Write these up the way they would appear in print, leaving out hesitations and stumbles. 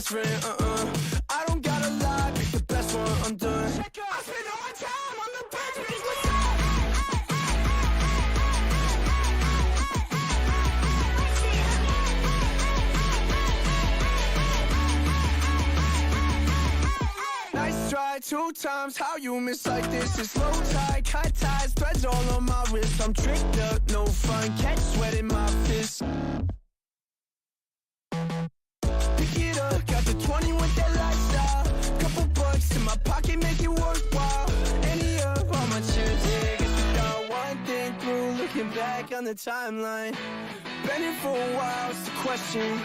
best friend, I don't gotta lie, pick the best one, I'm done. I spend all my time on the bench, bitch, what's up? Nice try, 2 times, how you miss like this? It's low tide, cut ties, threads all on my wrist. I'm tricked up, no fun, catch sweat in my fist. Pick it up, got the 20 with that lifestyle. Couple bucks in my pocket, make it worthwhile. Any of all my chips, yeah, guess we got one thing through. Looking back on the timeline, been here for a while, it's the question.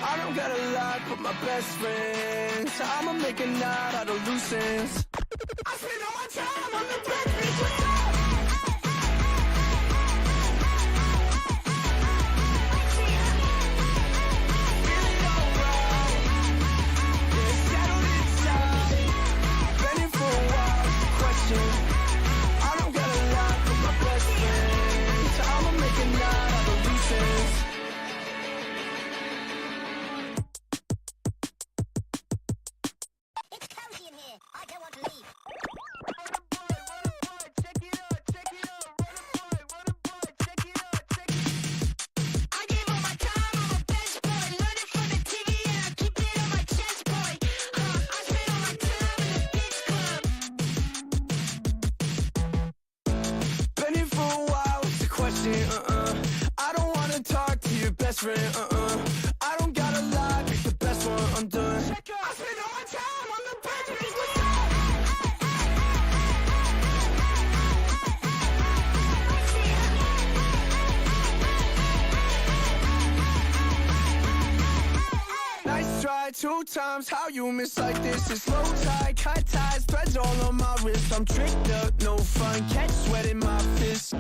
I don't gotta lie, but my best friend, so I'ma make a night out of loose ends. I spend all my time on the bench, bitch, what's up? I don't gotta lie, but my best friend, so I'ma make a night out of loose ends. It's cozy in here. I don't want to leave. Check it out, check it out. Run a boy, check it out, check it out. I gave all my time, I'm a best boy. Learn it from the TV and I keep it on my chest, boy. I spend all my time in the beach club. Been here for a while, what's the question, I don't wanna talk to your best friend, I don't gotta lie, pick the best one, I'm done. I spend all my time on the bench, bitch, what's up? Nice try, 2 times, how you miss like this? It's low tide, cut ties, threads all on my wrist. I'm tricked up, no fun, catch sweat in my fist.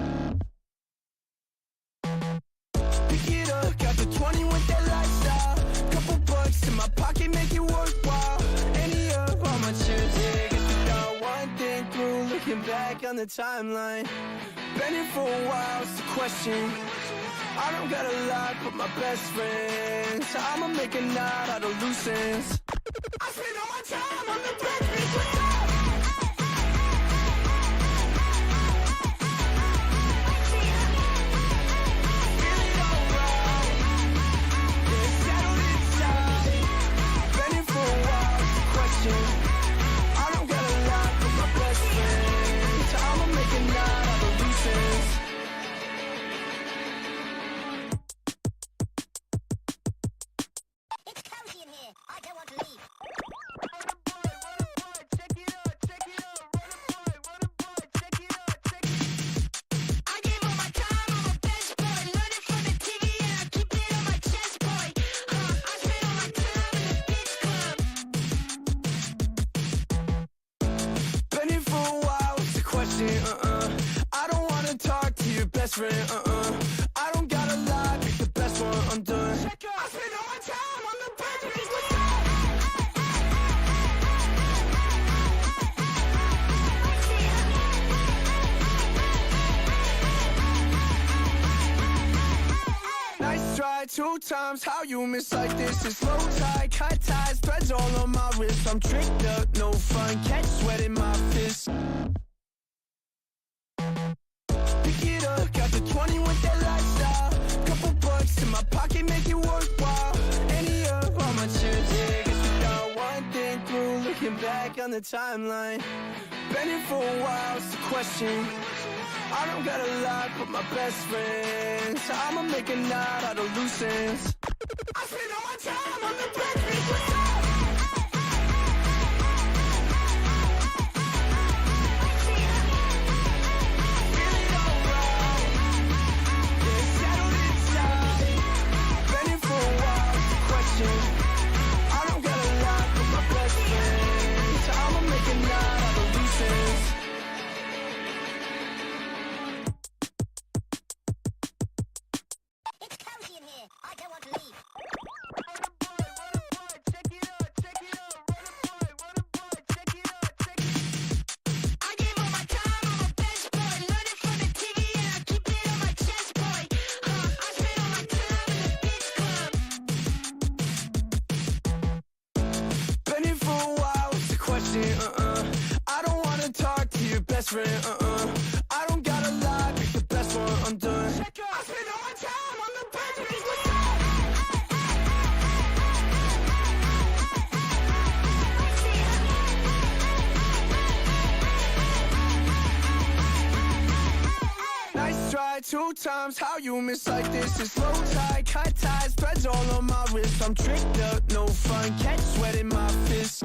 Pick it up, got the 20 with that lifestyle. Couple bucks in my pocket, make it worthwhile. Any of all my chips, yeah, guess we got one thing through. Looking back on the timeline, been here for a while, it's the question. I don't gotta lie, but my best friend, so I'ma make a night out of loose ends. I spend all my time on the bench, bitch, what's up? Feeling alright, yeah, settled inside. Been here for a while, it's the question. I don't gotta lie, but my best friend, so I'ma make a night out of loose ends. It's cozy in here. I don't want to leave. Check it out, check it out. Run a boy, check it out, check it out. I gave all my time, I'm a best boy. Learn it from the TV and I keep it on my chest, boy. I spend all my time in the beach club. Been here for a while, what's the question, I don't wanna talk to your best friend, I don't gotta lie, pick the best one, I'm done. I spend all my time on the bench, bitch, what's up? Nice try, 2 times, how you miss like this? It's low tide, cut ties, threads all on my wrist. I'm tricked up, no fun, catch sweat in my fist. Pick it up, got the 20 with that lifestyle. Couple bucks in my pocket, make it worthwhile. Any of all my chips, yeah, guess we got one thing through. Looking back on the timeline, been here for a while, it's the question. I don't gotta lie, but my best friend, so I'ma make a night out of loose ends. I spend all my time on the bench, bitch, what's up? Feeling alright, yeah, settled inside. Been here for a while, it's the question. I don't gotta lie, but my best friend, so I'ma make a night out of loose ends. It's cozy in here. I don't want to leave. friend, I don't gotta lie, pick the best one, I'm done. I spend all my time on the bench, bitch, what's up? Nice try, 2 times, how you miss like this? It's low tide, cut ties, threads all on my wrist. I'm tricked up, no fun, catch sweat in my fist.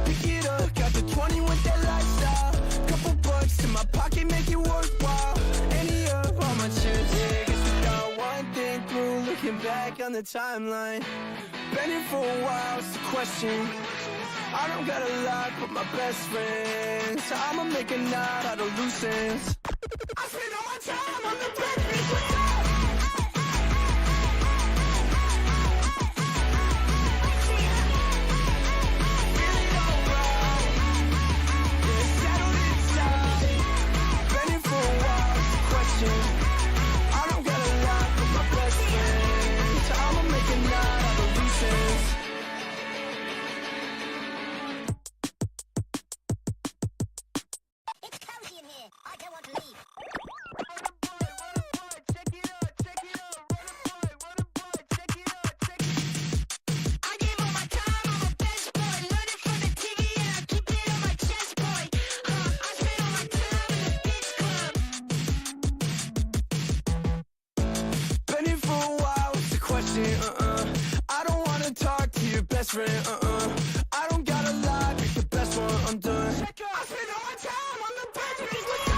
Pick it up, got the 20 with that lifestyle. Couple bucks in my pocket, make it worthwhile. Any of all my chips, yeah, guess we got one thing through. Looking back on the timeline, been here for a while, it's the question. I don't gotta lie, but my best friends, I'ma make a knot out of loose ends. I spend all my time on the bench, bitch, what's up? Feeling alright, yeah, settled inside. Been here for a while, it's the question. I don't gotta lie, but my best friends, I'ma make a knot out of loose ends. It's cozy in here. I don't want to leave. I give all my time, I'm a best boy. Learn it from the TV and I keep it on my chest, boy. I spend all my time in the bitch club. Been here for a while, it's a question, I don't wanna talk to your best friend, I don't gotta lie, pick the best one, I'm done. I spend all my time on the bench, bitch, what's up?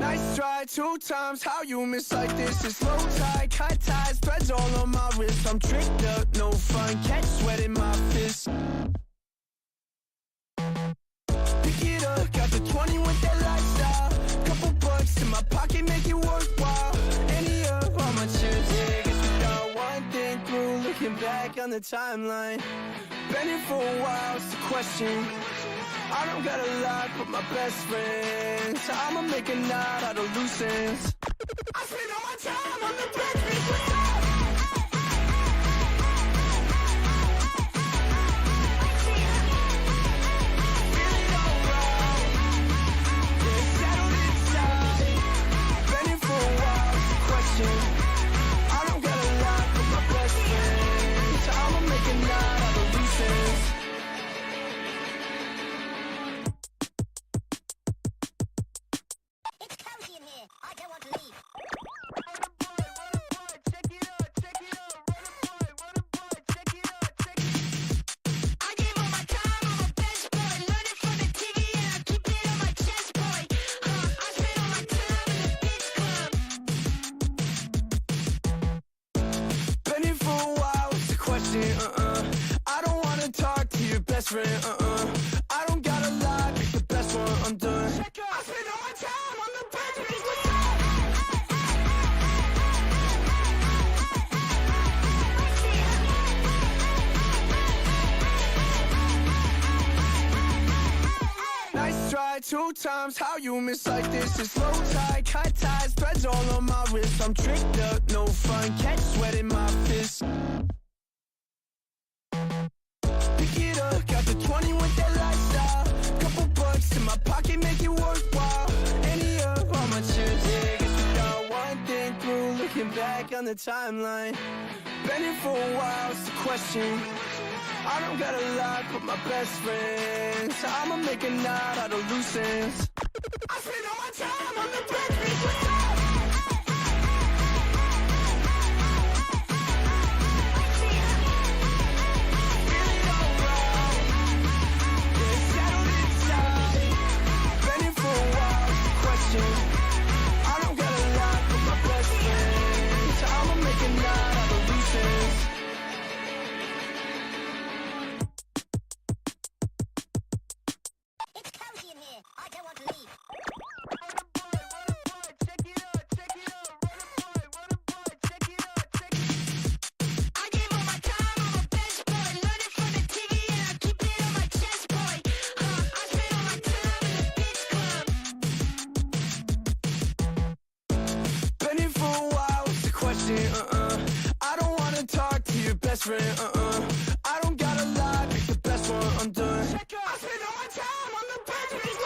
Nice try, 2 times, how you miss like this? It's low tide, cut ties, threads all on my wrist. I'm tricked up, no fun, catch sweat in my fist. Pick it up, got the 20 with that lifestyle. Couple bucks in my pocket, make it worthwhile. Any of all my chips, yeah, guess we got one thing through. Looking back on the timeline, been here for a while, it's the question. I don't gotta lie, but my best friends, I'ma make a knot out of loose ends. I spend all my time on the bench, bitch, what's up? Feeling alright, yeah, settled inside. Been here for a while, it's the question. I don't gotta lie, but my best friends, I'ma make a knot out of loose ends. It's cozy in here. I don't want to leave. I give all my time, I'm a best boy. Learn it from the TV and I keep it on my chest, boy. I spend all my time in the bitch club. Been here for a while, it's a question, I don't wanna talk to your best friend, I don't gotta lie, pick the best one, I'm done. I spend all my time on the bench, bitch, what's up? Nice try, 2 times, how you miss like this? It's low tide, cut ties, threads all on my wrist. I'm tricked up, no fun, catch sweat in my fist. Pick it up, got the 20 with that lifestyle. Couple bucks in my pocket, make it worthwhile. Any of all my chips, yeah, guess we got one thing through. Looking back on the timeline, been here for a while, it's the question. I don't gotta lie, but my best friends, I'ma make a knot out of loose ends. I spend all my time on the bench, bitch, what's up? Feeling alright, yeah, settled inside. Been here for a while, it's the question. I don't gotta lie, but my best friends, I'ma make a knot out of loose ends. It's cozy in here. I don't want to leave. best friend, I don't gotta lie, pick the best one, I'm done. I spend all my time on the best friend.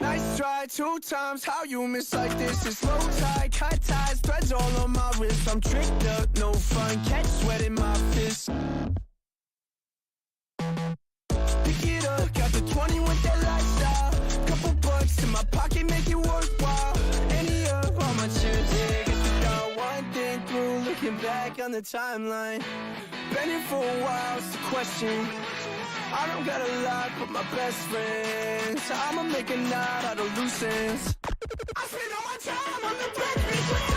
Nice try, 2 times, how you miss like this? It's low tide, cut ties, threads all on my wrist. I'm tricked up, no fun, catch sweat in my fist. Pick it up, got the 20 with that lifestyle. Couple bucks in my pocket, make it worthwhile. Any of all my chips, yeah, guess we got one thing through. Looking back on the timeline, been here for a while, it's the question. I don't gotta lie, but my best friend, so I'ma make a knot out of loose ends. I spend all my time on the best friend.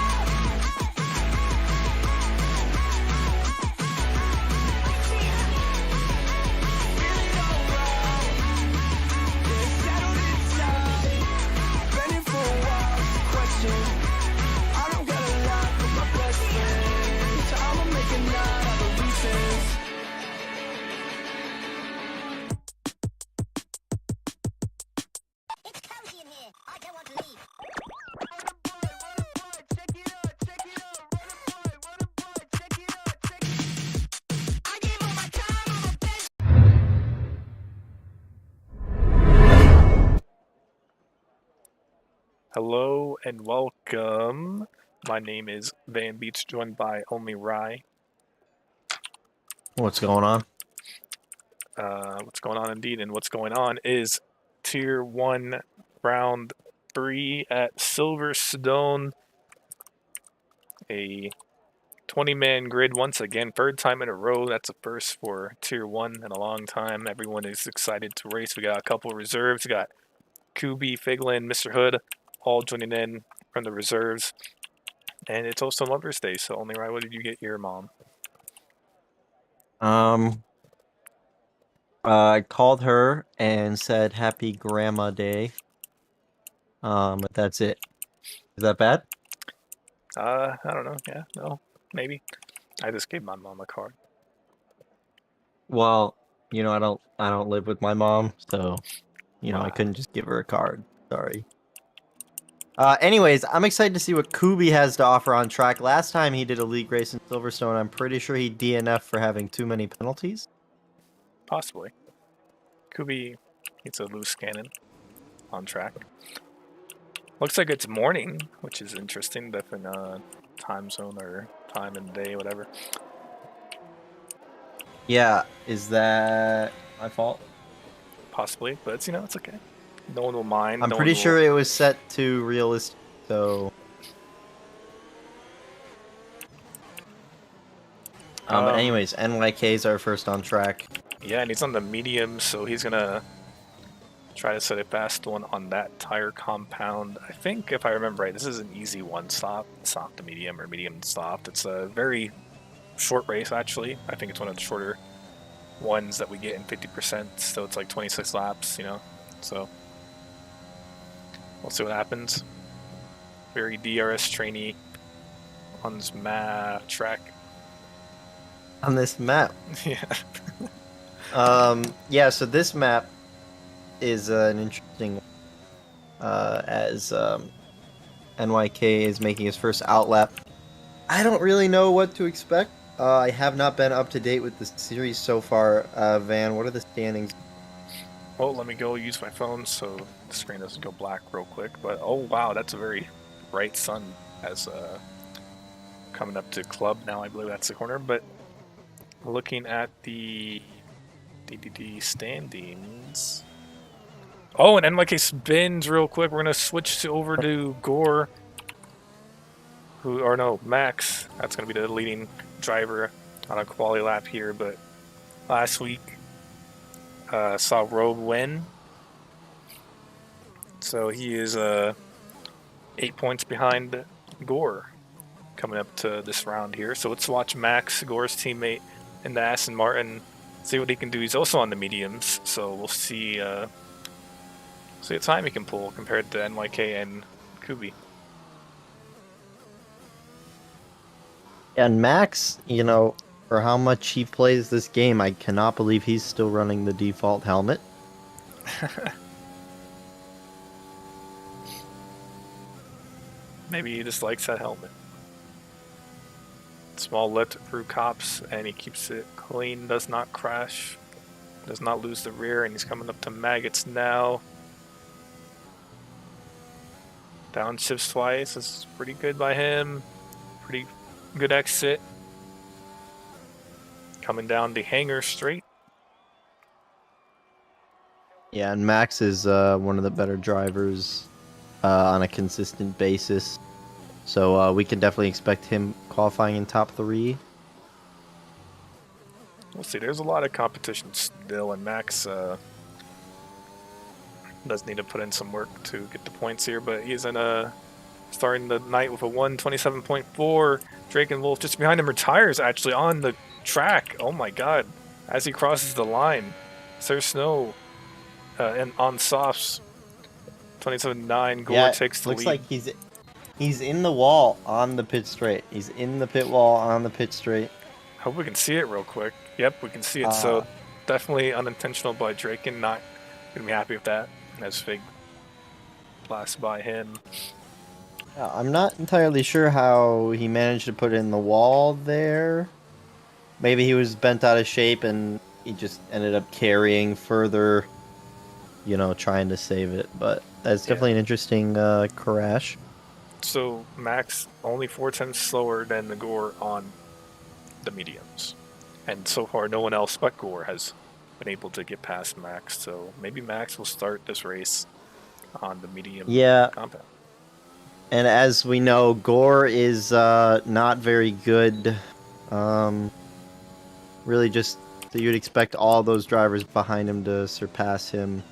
I don't gotta lie, but my best friend, so I'ma make a knot out of loose ends. It's cozy in here. I don't want to leave. I give all my time, I'm a best. Hello and welcome. My name is Van Beach, joined by only Rye. What's going on? What's going on indeed, and what's going on is Tier 1 Round 3 at Silverstone. A 20-man grid once again, 3rd time in a row. That's a first for Tier 1 in a long time. Everyone is excited to race. We got a couple of reserves. We got Kubi, Figlin, Mr. Hood, all joining in from the reserves. And it's also Mother's Day, so only Rye, what did you get your mom? I called her and said Happy Grandma Day. But that's it. Is that bad? I don't know. Yeah, no, maybe. I just gave my mom a card. Well, you know, I don't live with my mom, so you know, I Wow. couldn't just give her a card. Sorry. Anyways, I'm excited to see what Kubi has to offer on track. Last time he did a league race in Silverstone, I'm pretty sure he DNF'd for having too many penalties. Possibly. Kubi, it's a loose cannon on track. Looks like it's morning, which is interesting. Different time zone or time and day, whatever. Yeah, is that my fault? Possibly, but it's, you know, it's okay. No one will mind. I'm no pretty one will... sure it was set to realistic, so... but anyways, NYK is our first on track. Yeah, and he's on the medium, so he's gonna try to set a fast one on that tire compound. I think, if I remember right, this is an easy one stop, soft to medium or medium to soft. It's a very short race, actually. I think it's one of the shorter ones that we get in 50%, so it's like 26 laps, you know. So we'll see what happens. Very DRS trainee on this track. On this map. Yeah. Yeah, so this map is an interesting one, as NYK is making his first outlap. I don't really know what to expect. I have not been up to date with the series so far. Van, what are the standings? Oh, let me go use my phone so the screen doesn't go black real quick. But oh wow, that's a very bright sun as coming up to club now. I believe that's the corner. But looking at the standings. Oh, and NYK spins real quick. We're gonna switch over to Gore. Max. That's gonna be the leading driver on a quali lap here. But last week saw Robe win, so he is 8 points behind Gore coming up to this round here. So let's watch Max, Gore's teammate in the Aston Martin, see what he can do. He's also on the mediums, so we'll see what time he can pull compared to NYK and Kubi. And Max, you know, for how much he plays this game, I cannot believe he's still running the default helmet. Maybe he just likes that helmet. Small lift through cops, and he keeps it clean, does not crash, does not lose the rear, and he's coming up to Maggots now. Downshifts twice, this is pretty good by him. Pretty good exit. Coming down the hangar straight. Yeah, and Max is one of the better drivers on a consistent basis. So we can definitely expect him qualifying in top 3. We'll see, there's a lot of competition still, and Max does need to put in some work to get the points here, but he's starting the night with a 1:27.4. Drake and Wolf just behind him retires actually on the track. Oh my god. As he crosses the line. Sir Snow and on softs. 27.9. Gore takes the lead. Looks like he's in the wall on the pit straight. He's in the pit wall on the pit straight. Hope we can see it real quick. Yep, we can see it. So definitely unintentional by Drake, and not gonna be happy with that. As Fig blasts by him. Yeah, I'm not entirely sure how he managed to put it in the wall there. Maybe he was bent out of shape and he just ended up carrying further, trying to save it. But that's definitely an interesting crash. So Max only 4/10 slower than the Gore on the mediums. And so far no one else but Gore has been able to get past Max. So maybe Max will start this race on the medium compound. And as we know, Gore is not very good. Really just so you'd expect all those drivers behind him to surpass him.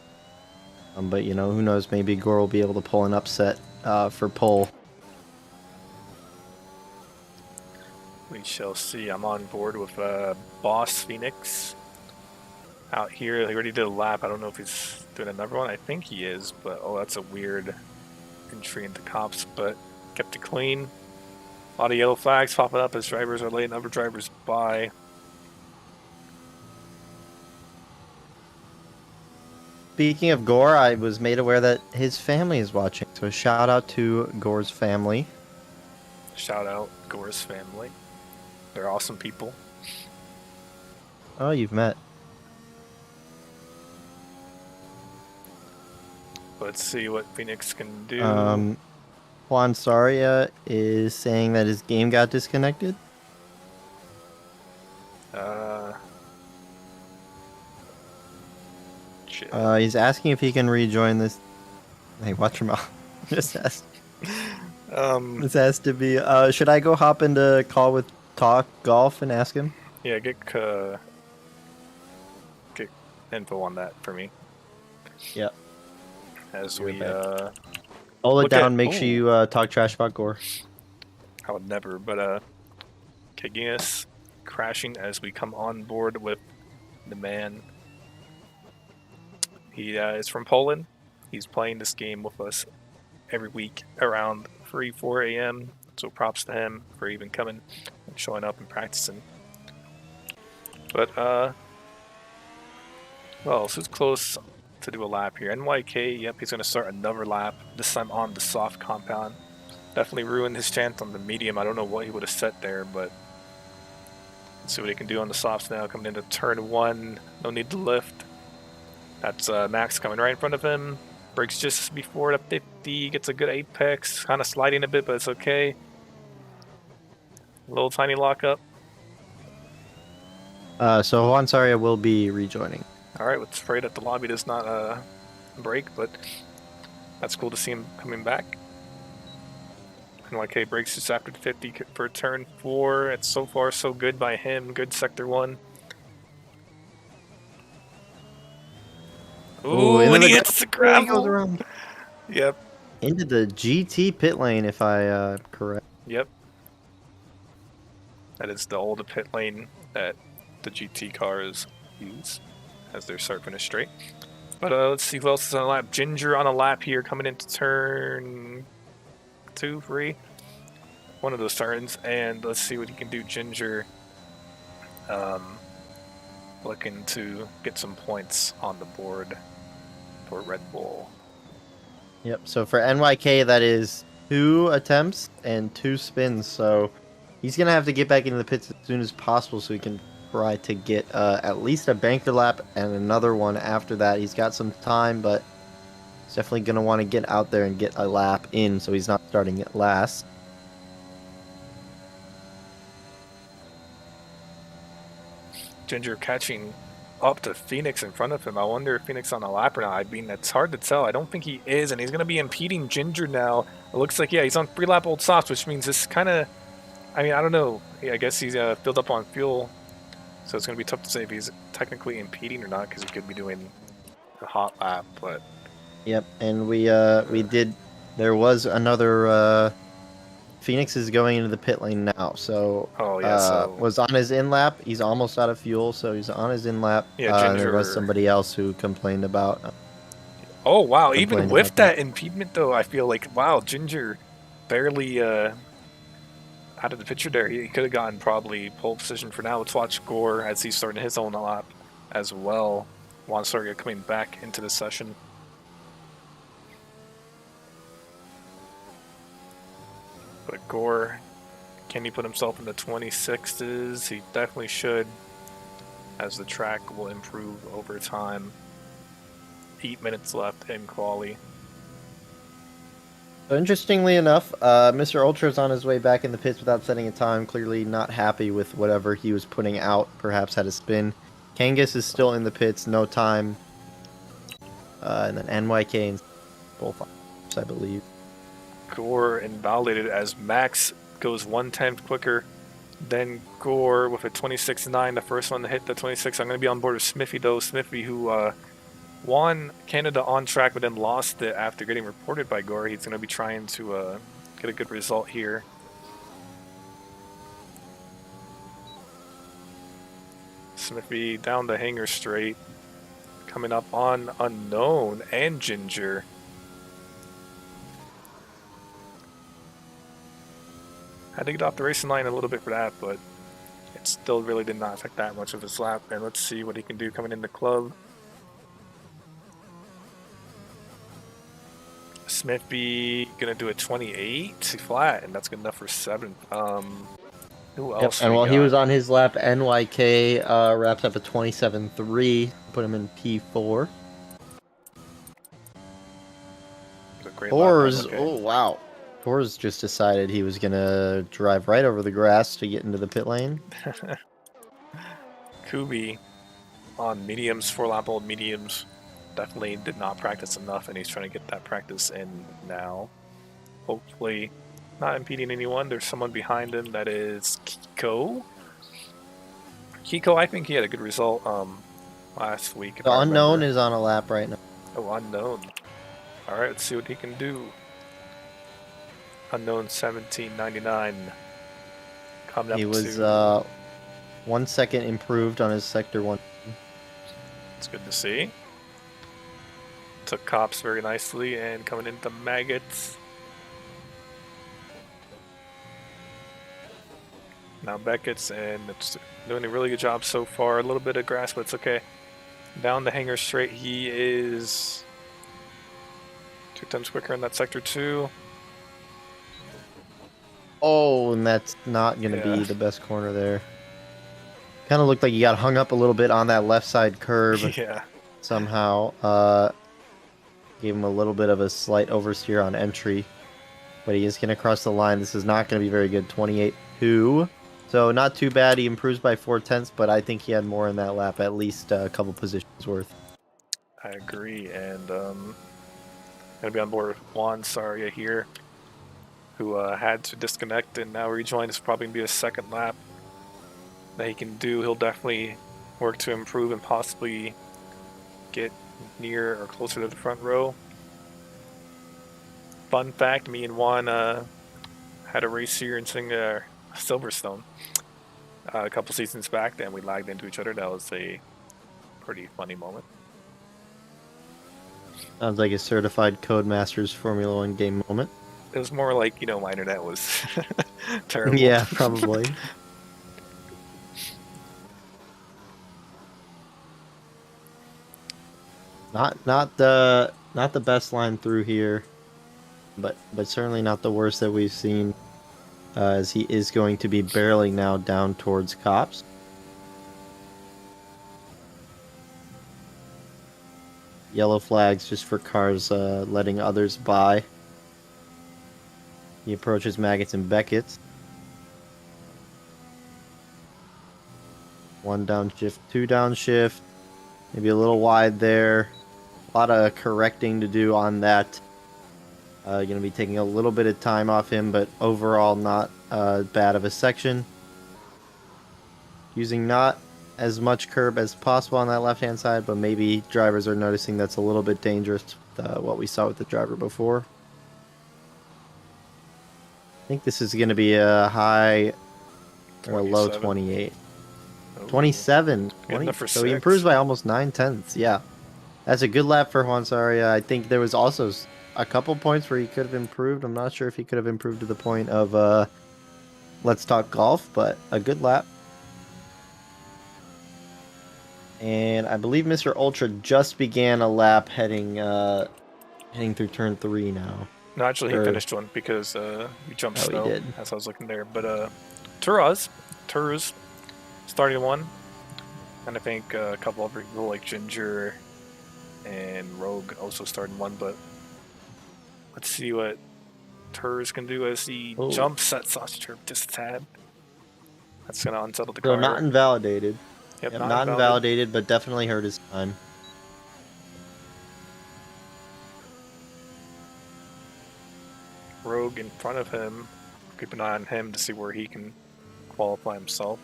But, who knows, maybe Gore will be able to pull an upset for pole. We shall see. I'm on board with Boss Phoenix. Out here, he already did a lap. I don't know if he's doing another one. I think he is, but that's a weird entry into cops, but kept it clean. A lot of yellow flags popping up as drivers are letting other drivers by. Speaking of Gore, I was made aware that his family is watching, so shout out to Gore's family. Shout out Gore's family. They're awesome people. Oh, you've met. Let's see what Phoenix can do. Juan Saria is saying that his game got disconnected. Shit. He's asking if he can rejoin this. Hey, watch your mouth. This has to be. Should I go hop into call with Talk Golf and ask him? Yeah, get info on that for me. Yep. As You're we hold it down. Make sure you talk trash about Gore. I would never, but Kaginas crashing as we come on board with the man. He is from Poland. He's playing this game with us every week around 4 a.m. So props to him for even coming and showing up and practicing. But well, so it's close to do a lap here. NYK, yep, he's going to start another lap, this time on the soft compound. Definitely ruined his chance on the medium. I don't know what he would have set there, but let's see what he can do on the softs now. Coming into turn 1, no need to lift. That's Max coming right in front of him. Brakes just before the 50, gets a good apex, kind of sliding a bit, but it's okay. Little tiny lockup. So Juan Saria will be rejoining. Alright, let's pray that the lobby does not break, but that's cool to see him coming back. NYK breaks just after the 50 for turn 4. It's so far so good by him. Good sector 1. Ooh, and he hits the gravel. Yep. Into the GT pit lane, if I correct. Yep. That is the old pit lane that the GT cars use as they're surfing a straight. But let's see who else is on a lap. Ginger on a lap here, coming into turn 2, 3. One of those turns, and let's see what he can do. Ginger looking to get some points on the board. for Red Bull. Yep. So for NYK, that is 2 attempts and 2 spins. So he's gonna have to get back into the pits as soon as possible so he can try to get at least a banker lap and another one after that. He's got some time, but he's definitely gonna want to get out there and get a lap in so he's not starting at last. Ginger catching up to Phoenix in front of him. I wonder if Phoenix on a lap or not. I mean, it's hard to tell. I don't think he is, and he's going to be impeding Ginger now. It looks like, yeah, he's on 3-lap old softs, which means this kind of, I mean, I don't know. Yeah, I guess he's filled up on fuel, so it's going to be tough to say if he's technically impeding or not because he could be doing a hot lap, but... Yep, and we did, there was another, Phoenix is going into the pit lane now, so, Oh, yeah, so... was on his in lap. He's almost out of fuel, so he's on his in lap. Yeah, and there was somebody else who complained about. Oh, wow, even Complained with about that impediment, though, I feel like, wow, Ginger barely out of the picture there. He could have gotten probably pole position for now. Let's watch Gore as he's starting his own lap as well. Juan Soria coming back into the session. But Gore, can he put himself in the 26s? He definitely should, as the track will improve over time. 8 minutes left in quali. So interestingly enough, Mr. Ultra is on his way back in the pits without setting a time, clearly not happy with whatever he was putting out, perhaps had a spin. Kangas is still in the pits, no time. And then NYK and both, I believe. Gore invalidated as Max goes 1/10 quicker than Gore with a 26.9. The first one to hit the 26. I'm going to be on board with Smithy, though. Smithy, who won Canada on track but then lost it after getting reported by Gore. He's going to be trying to get a good result here. Smithy down the hanger straight. Coming up on Unknown and Ginger. Had to get off the racing line a little bit for that, but it still really did not affect that much of his lap. And let's see what he can do coming in the club. Smithy gonna do a 28 flat, and that's good enough for 7th. Who else? And we while he got? was on his lap, NYK wrapped up a 27.3, put him in P4. It was a great Thor's, lap, okay. oh wow. Thor's just decided he was gonna drive right over the grass to get into the pit lane. Kubi on mediums, 4-lap old mediums. Definitely did not practice enough, and he's trying to get that practice in now. Hopefully not impeding anyone. There's someone behind him. That is Kiko. Kiko, I think he had a good result last week. The Unknown is on a lap right now. Oh, Unknown. Alright, let's see what he can do. Unknown 17.99. Coming up He was to... 1 second improved on his sector 1. It's good to see. Took Cops very nicely, and coming into Maggots. Now Beckett's, and it's doing a really good job so far. A little bit of grass, but it's okay. Down the hanger straight, he is 2 times quicker in that sector 2. Oh, and that's not going to be the best corner there. Kind of looked like he got hung up a little bit on that left side curve. Yeah. Somehow. Gave him a little bit of a slight oversteer on entry. But he is going to cross the line. This is not going to be very good. 28.2. So not too bad. He improves by 4/10, but I think he had more in that lap. At least a couple positions worth. I agree, and going to be on board with Juan Saria here, who had to disconnect and now rejoin. It's probably going to be a second lap that he can do. He'll definitely work to improve and possibly get near or closer to the front row. Fun fact, me and Juan had a race here in Silverstone a couple seasons back, and we lagged into each other. That was a pretty funny moment. Sounds like a certified Codemasters Formula 1 game moment. It was more like, you know, my internet was terrible. Yeah, probably. Not the best line through here, but certainly not the worst that we've seen. As he is going to be barreling now down towards cops. Yellow flags just for cars letting others by. He approaches Maggots and Beckett's. One downshift, two downshift. Maybe a little wide there. A lot of correcting to do on that. Going to be taking a little bit of time off him, but overall not bad of a section. Using not as much curb as possible on that left-hand side, but maybe drivers are noticing that's a little bit dangerous with what we saw with the driver before. I think this is going to be a high or a low 28. Oh, 27. getting up for So he 6. improves by almost 9/10. Yeah. That's a good lap for Juan Saria. I think there was also a couple points where he could have improved. I'm not sure if he could have improved to the point of Let's Talk Golf, but a good lap. And I believe Mr. Ultra just began a lap heading through turn 3 now. No, actually, he Or- finished one because we jumped Oh, he snow did. as I was looking there. But Turaz starting one, and I think a couple of people like Ginger and Rogue also started one. But let's see what Turaz can do as he Oh. jumps that sausage curve just a tad. That's gonna unsettle the So car. not invalidated. Yep, Yep, not not invalid. invalidated, but definitely hurt his time. Rogue in front of him. Keep an eye on him to see where he can qualify himself.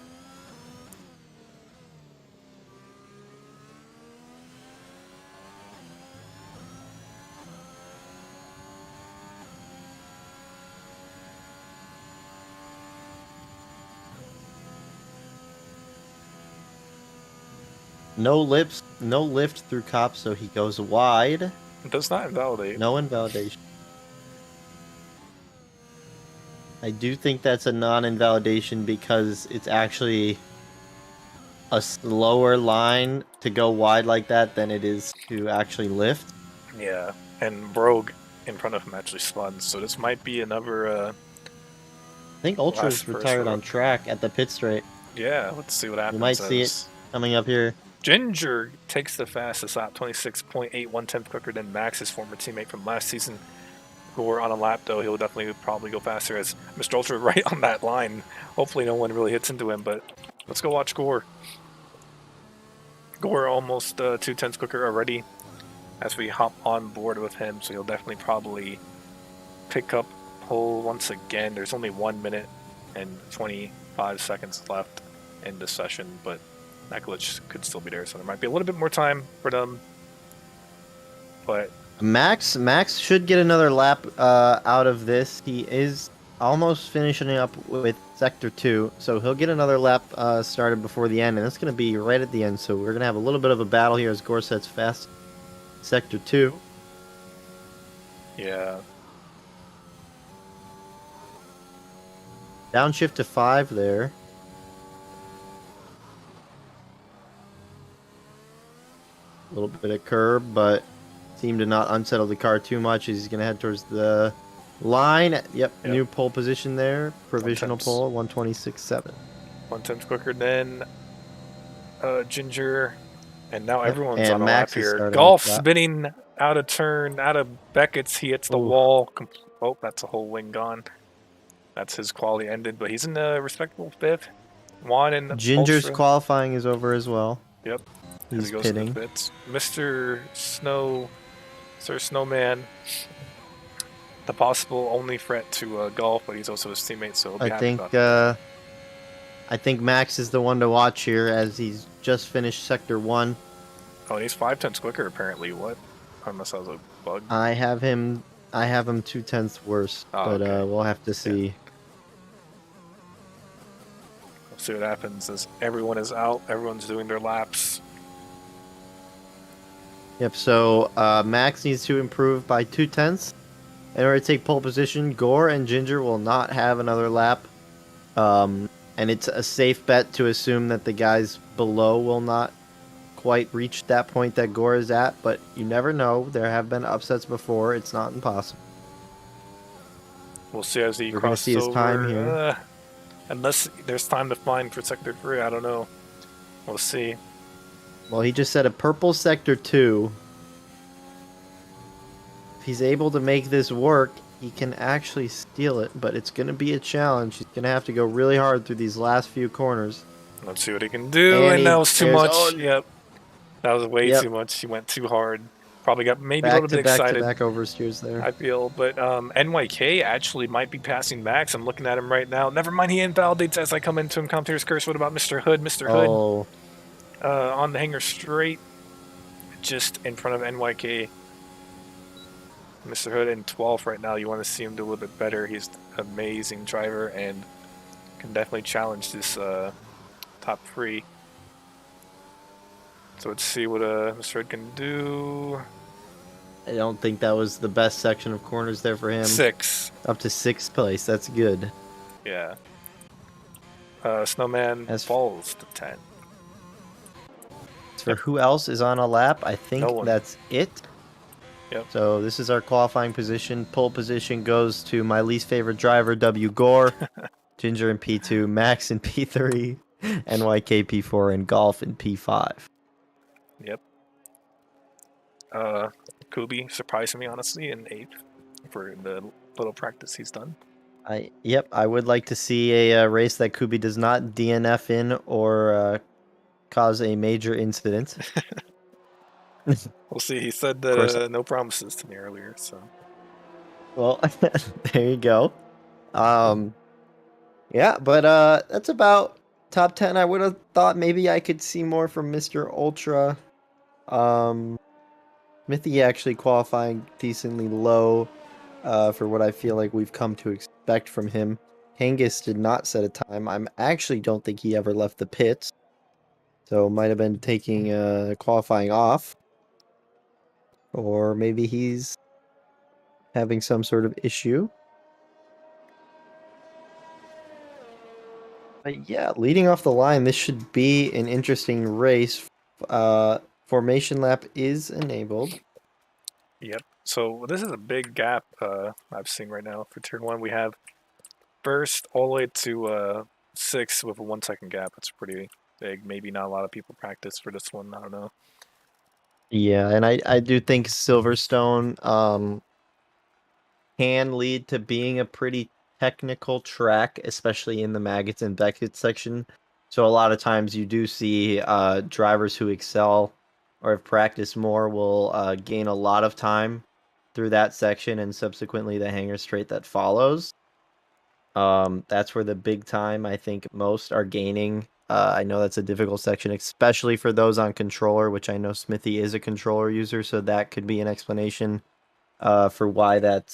No lift through cops, so he goes wide. It does not invalidate. No invalidation. I do think that's a non-invalidation because it's actually a slower line to go wide like that than it is to actually lift. Yeah, and Rogue in front of him actually spun, so this might be another. I think Ultra's Last first retired row. on track at the pit straight. Yeah, let's see what happens. You might see it as coming up here. Ginger takes the fastest lap, 26.81 quicker than Max's former teammate from last season. Gore on a lap, though, he'll definitely probably go faster as Mr. Ultra right on that line. Hopefully no one really hits into him, but let's go watch Gore. Gore almost 2/10 quicker already as we hop on board with him, so he'll definitely probably pick up pole once again. There's only 1 minute and 25 seconds left in the session, but that glitch could still be there, so there might be a little bit more time for them. But Max should get another lap out of this. He is almost finishing up with Sector 2, so he'll get another lap started before the end, and it's going to be right at the end, so we're going to have a little bit of a battle here as Gore sets fast Sector 2. yeah, Downshift to 5 there. A little bit of curb, but seemed to not unsettle the car too much as he's going to head towards the line. Yep, new pole position there. Provisional 1/10. pole, 126.7. 1/10 quicker than Ginger, and now everyone's and on a Max lap is here. starting Golf off lap. spinning out of turn, out of Beckett's. He hits the Ooh. wall. Oh, that's a whole wing gone. That's his quality ended, but he's in a respectable fifth. Juan and Ginger's Ultra. qualifying is over as well. Yep. As He's he goes into pitting. the pits. Mr. Snow, Sir Snowman, the possible only threat to Golf, but he's also his teammate, so he'll be I happy think about that. I think Max is the one to watch here as he's just finished Sector 1. Oh, and he's 5/10 quicker apparently. What? Unless that was a bug. I have him 2/10 worse, Oh, but okay. we'll have to see. We'll see what happens as everyone is out. Everyone's doing their laps. Yep, so Max needs to improve by 2/10 in order to take pole position. Gore and Ginger will not have another lap. And it's a safe bet to assume that the guys below will not quite reached that point that Gore is at, but you never know. There have been upsets before. It's not impossible. We'll see as he We're gonna crosses see his time over. here. Unless there's time to find for Sector 3, I don't know. We'll see. Well, he just said a purple sector 2. If he's able to make this work, he can actually steal it, but it's going to be a challenge. He's going to have to go really hard through these last few corners. Let's see what he can do. And And that was too there's- much. oh, Yep. That was way Yep. too much. He went too hard. Probably got maybe a little bit back excited. to back oversteers there. I feel, but NYK actually might be passing back. So I'm looking at him right now. Never mind, he invalidates as I come into him. Commentator's curse. What about Mr. Hood? Mr. Hood on the hanger straight, just in front of NYK. Mr. Hood in 12th right now. You want to see him do a little bit better. He's an amazing driver and can definitely challenge this top 3. So let's see what Mr. Hood can do. I don't think that was the best section of corners there for him. 6. Up to 6th place. That's good. Yeah. Snowman falls to 10. For who else is on a lap, I think No one. that's it. Yep. So this is our qualifying position. Pole position goes to my least favorite driver, W. Gore. Ginger in P2, Max in P3, NYK P4, and Golf in P5. Yep. Kubi surprised me, honestly, in 8th for the little practice he's done. I would like to see a race that Kubi does not DNF in or cause a major incident. We'll see. He said that no promises to me earlier, so. Well, there you go. Yeah, but that's about top 10. I would have thought maybe I could see more from Mr. Ultra. Smithy actually qualifying decently low for what I feel like we've come to expect from him. Hengist did not set a time. I actually don't think he ever left the pits. So might have been taking qualifying off. Or maybe he's having some sort of issue. But yeah, leading off the line, this should be an interesting race. Formation lap is enabled. Yep. So this is a big gap I've seen right now for turn 1. We have first all the way to 6 with a 1 second gap. It's pretty big. Maybe not a lot of people practice for this one. I don't know. Yeah, and I do think Silverstone can lead to being a pretty technical track, especially in the Maggots and Beckett section. So a lot of times you do see drivers who excel or have practiced more will gain a lot of time through that section and subsequently the hanger straight that follows. That's where the big time, I think, most are gaining. I know that's a difficult section, especially for those on controller, which I know Smithy is a controller user, so that could be an explanation for why that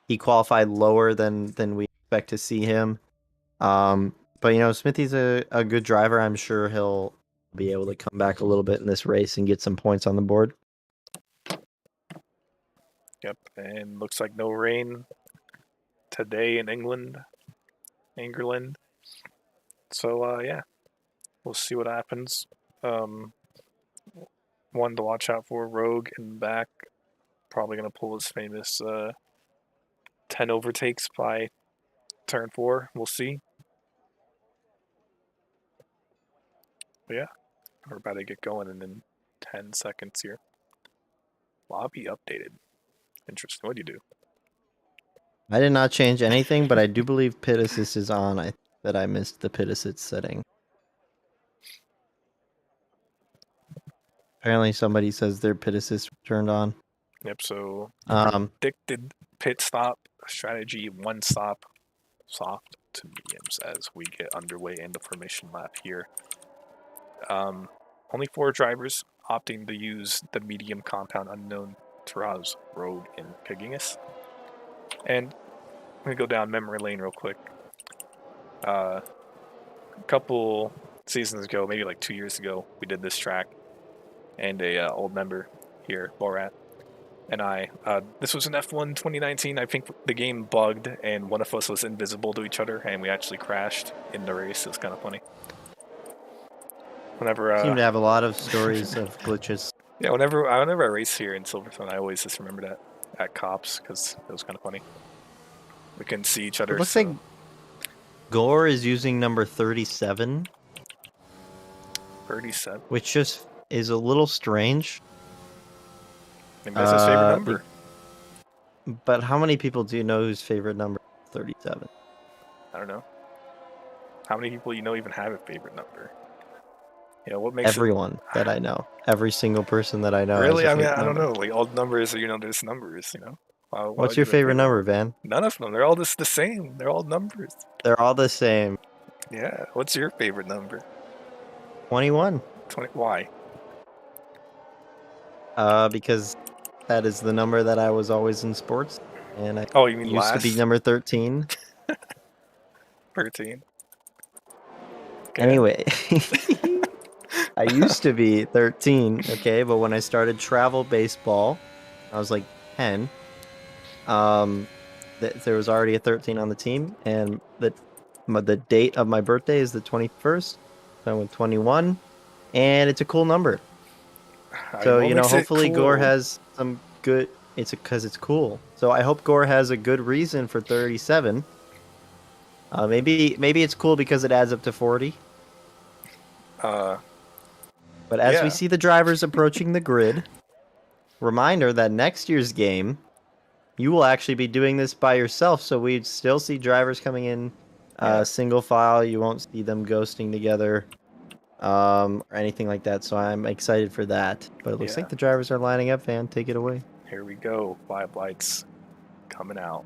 he qualified lower than we expect to see him. But you know, Smithy's a good driver. I'm sure he'll be able to come back a little bit in this race and get some points on the board. Yep, and looks like no rain today in England. So, yeah, we'll see what happens. One to watch out for, Rogue in the back. Probably going to pull his famous 10 overtakes by turn 4. We'll see. But yeah, we're about to get going in 10 seconds here. Lobby updated. Interesting. What do you do? I did not change anything, but I do believe pit assist is on. That I missed the pit assist setting. Apparently somebody says their pit assist turned on. Yep, so predicted pit stop strategy, 1 stop, soft to mediums as we get underway in the formation lap here. Only 4 drivers opting to use the medium compound unknown Taraz, Rogue, and Pigingus. And I'm going to go down memory lane real quick. A couple seasons ago, maybe like 2 years ago, we did this track. And a old member here, Borat, and I. This was an F1 2019. I think the game bugged, and one of us was invisible to each other, and we actually crashed in the race. It was kind of funny. Whenever Seem to have a lot of stories of glitches. yeah, whenever I race here in Silverstone, I always just remember that at cops because it was kind of funny. We can see each It other. looks So like Gore is using number 37, 37. which just is a little strange. Maybe that's his favorite Uh, number. But how many people do you know whose favorite number is 37? I don't know. How many people you know even have a favorite number? You know, what makes Everyone that I know. Every single person that I know has Really? a I mean, favorite I don't number. know. Like all numbers are, there's numbers. Why What's would you your have a favorite number, Van? None of them. They're all just the same. They're all numbers. They're all the same. Yeah. What's your favorite number? 21. 20. Why? Because that is the number that I was always in sports, and I Oh, you mean used to be last? number 13. 13. Okay. Anyway, I used to be 13, okay, but when I started travel baseball, I was like 10. There was already a 13 on the team, and the date of my birthday is the 21st. So I went 21, and it's a cool number. I mean, So, what makes it hopefully Gore cool? has some good. It's because it's cool. So I hope Gore has a good reason for 37. Maybe it's cool because it adds up to 40. Uh, But as we yeah. see the drivers approaching the grid, reminder that next year's game, you will actually be doing this by yourself. So we'd still see drivers coming in Yeah. single file. You won't see them ghosting together or anything like that. So I'm excited for that. But it looks Yeah. like the drivers are lining up, Van. Take it away. Here we go. 5 lights coming out.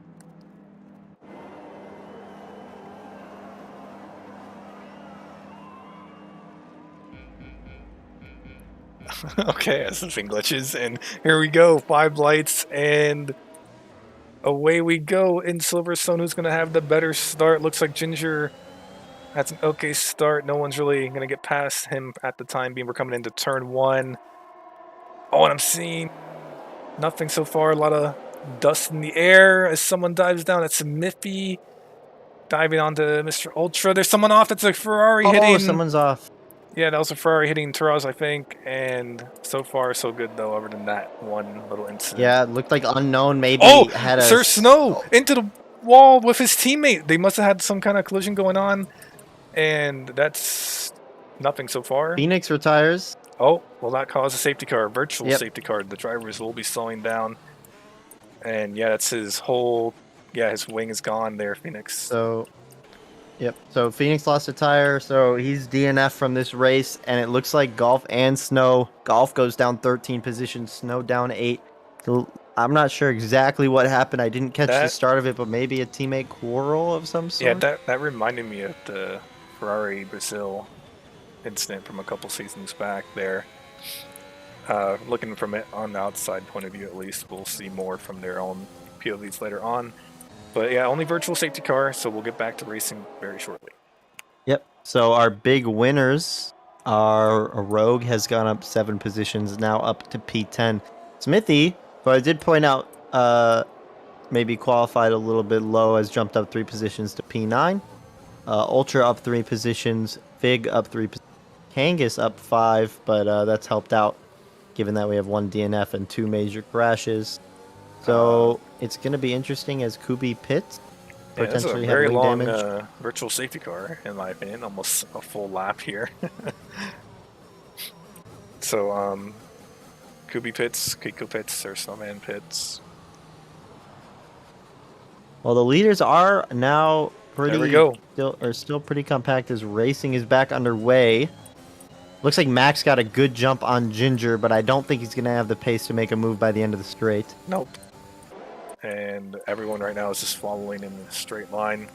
Okay, that's some glitches, and here we go. 5 lights, and away we go in Silverstone. Who's gonna have the better start? Looks like Ginger has an okay start. No one's really gonna get past him at the time being. We're coming into turn 1. Oh, and I'm seeing nothing so far. A lot of dust in the air as someone dives down. That's Miffy diving onto Mr. Ultra. There's someone off. That's a Ferrari Oh, hitting. someone's off. Yeah, that was a Ferrari hitting Turaz, I think. And so far, so good, though, other than that one little incident. Yeah, it looked like Unknown maybe Oh, had a... Sir Snow into the wall with his teammate. They must have had some kind of collision going on. And that's nothing so far. Phoenix retires. Oh, will that cause a safety car? A virtual Yep. safety car. The drivers will be slowing down. And yeah, that's his whole... Yeah, his wing is gone there, Phoenix. So, yep. So Phoenix lost a tire, so he's DNF from this race, and it looks like Golf and Snow. Golf goes down 13 positions, Snow down 8. So I'm not sure exactly what happened. I didn't catch the start of it, but maybe a teammate quarrel of some sort. Yeah, that reminded me of the Ferrari Brazil incident from a couple seasons back there. Looking from it on the outside point of view, at least, we'll see more from their own POVs later on. But yeah, only virtual safety car, so we'll get back to racing very shortly. Yep. So our big winners are Rogue has gone up 7 positions, now up to P10. Smithy, but I did point out, maybe qualified a little bit low, has jumped up 3 positions to P9. Ultra up 3 positions, Fig up 3 positions, Kangas up 5, but that's helped out given that we have 1 DNF and 2 major crashes. So it's going to be interesting as Kubi pits. Yeah, this is a Potentially very have wing long damage. virtual safety car, in my opinion, almost a full lap here. So, Kubi pits, Kiko pits, or Snowman pits. Well, the leaders are now pretty... There we go. Still pretty compact as racing is back underway. Looks like Max got a good jump on Ginger, but I don't think he's going to have the pace to make a move by the end of the straight. Nope. And everyone right now is just following in a straight line.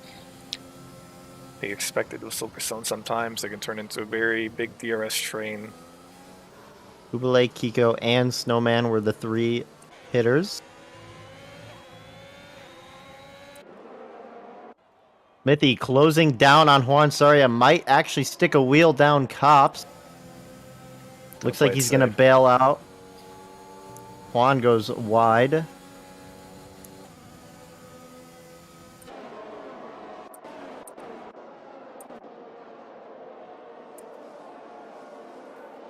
They expected with Silverstone sometimes. They can turn into a very big DRS train. Kubalay, Kiko, and Snowman were the 3 hitters. Smithy closing down on Juan Soria might actually stick a wheel down Cops. Looks like he's going to bail out. Juan goes wide.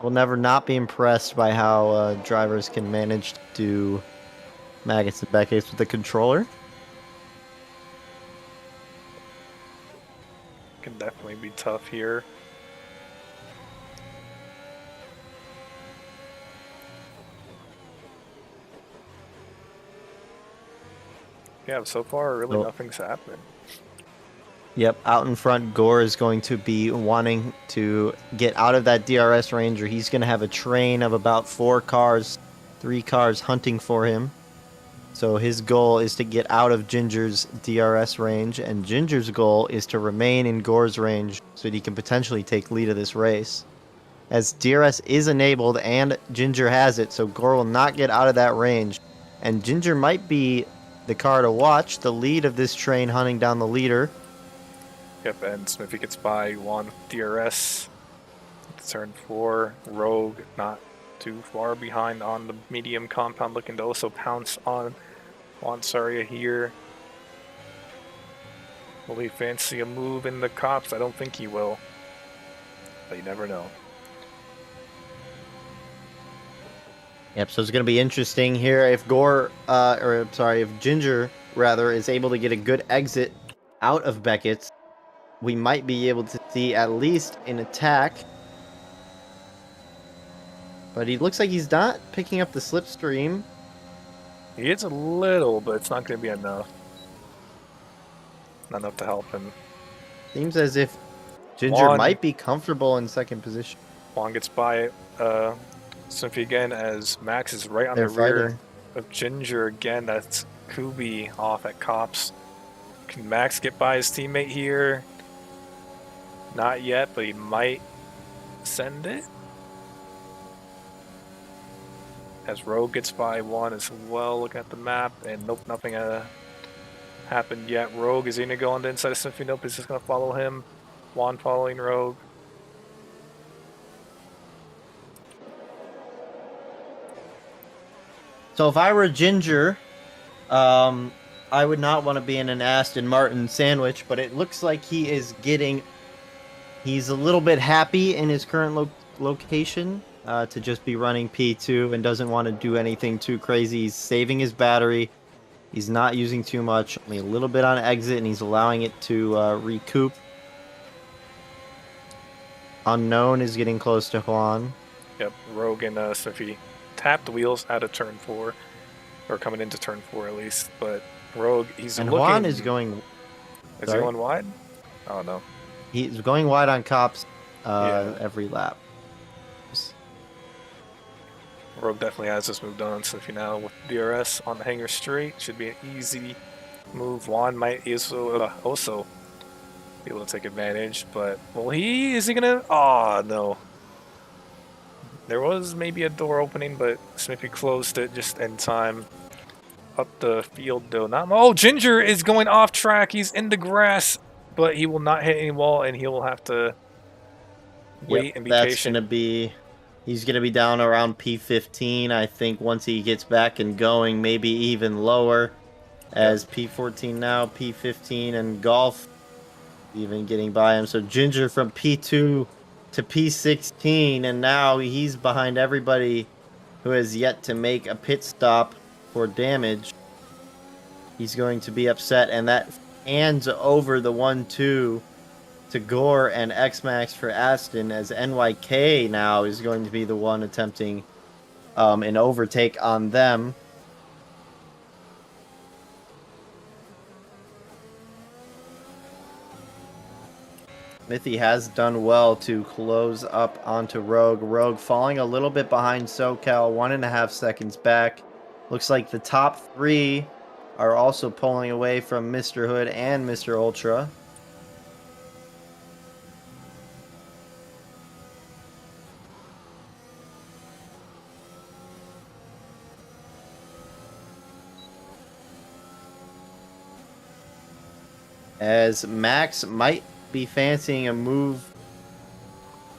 will never not be impressed by how drivers can manage to do maggots and Beckett's with the controller. Can definitely be tough here. Yeah, so far, really nothing's happened. Yep, out in front, Gore is going to be wanting to get out of that DRS range, or he's going to have a train of about 4 cars, 3 cars hunting for him. So his goal is to get out of Ginger's DRS range, and Ginger's goal is to remain in Gore's range so that he can potentially take lead of this race. As DRS is enabled and Ginger has it, so Gore will not get out of that range. And Ginger might be the car to watch, the lead of this train hunting down the leader. Yep, and Smithy gets by Juan with DRS. Turn 4, Rogue not too far behind on the medium compound, looking to also pounce on Juan Saria here. Will he fancy a move in the cops? I don't think he will, but you never know. Yep, so it's going to be interesting here if if Ginger, rather, is able to get a good exit out of Beckett's. We might be able to see at least an attack. But he looks like he's not picking up the slipstream. He is a little, but it's not going to be enough. Not enough to help him. Seems as if Ginger Juan might be comfortable in second position. Juan gets by Smithy again as Max is right on They're the rear fighting. of Ginger again. That's Kubi off at Cops. Can Max get by his teammate here? Not yet, but he might send it. As Rogue gets by Juan as well, looking at the map, and nope, nothing happened yet. Rogue is he gonna go on the inside of Symphony? Nope, he's just gonna follow him. Juan following Rogue. So if I were Ginger, I would not want to be in an Aston Martin sandwich, but it looks like he is getting... He's a little bit happy in his current location to just be running P2 and doesn't want to do anything too crazy. He's saving his battery. He's not using too much, only a little bit on exit, and he's allowing it to recoup. Unknown is getting close to Juan. Yep, Rogue and Smithy tapped the wheels out of turn 4, or coming into turn 4 at least. But Rogue, he's And looking. Juan is going... Is he going wide? Oh no. He's going wide on Cops every lap. Rogue definitely has this moved on. Smithy now with DRS on the hanger straight. Should be an easy move. Juan might also be able to take advantage, but is he gonna? Oh no. There was maybe a door opening, but Smithy closed it just in time. Up the field though. Ginger is going off track. He's in the grass, but he will not hit any wall, and he will have to wait and be patient. He's gonna be down around P15. I think once he gets back and going, maybe even lower. As P14 now, P15, and Golf even getting by him. So Ginger from P2 to P16, and now he's behind everybody who has yet to make a pit stop for damage. He's going to be upset, and that hands over the 1-2 to Gore and X-Max for Aston, as NYK now is going to be the one attempting an overtake on them. Smithy has done well to close up onto Rogue. Rogue falling a little bit behind SoCal, 1.5 seconds back. Looks like the top 3 are also pulling away from Mr. Hood and Mr. Ultra. As Max might be fancying a move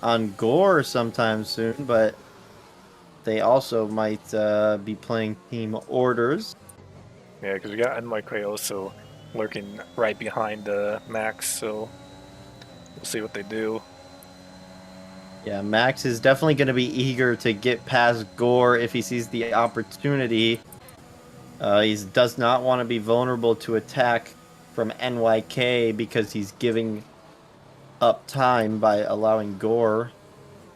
on Gore sometime soon, but they also might be playing team orders. Yeah, because we got NYK also lurking right behind Max, so we'll see what they do. Yeah, Max is definitely going to be eager to get past Gore if he sees the opportunity. He does not want to be vulnerable to attack from NYK because he's giving up time by allowing Gore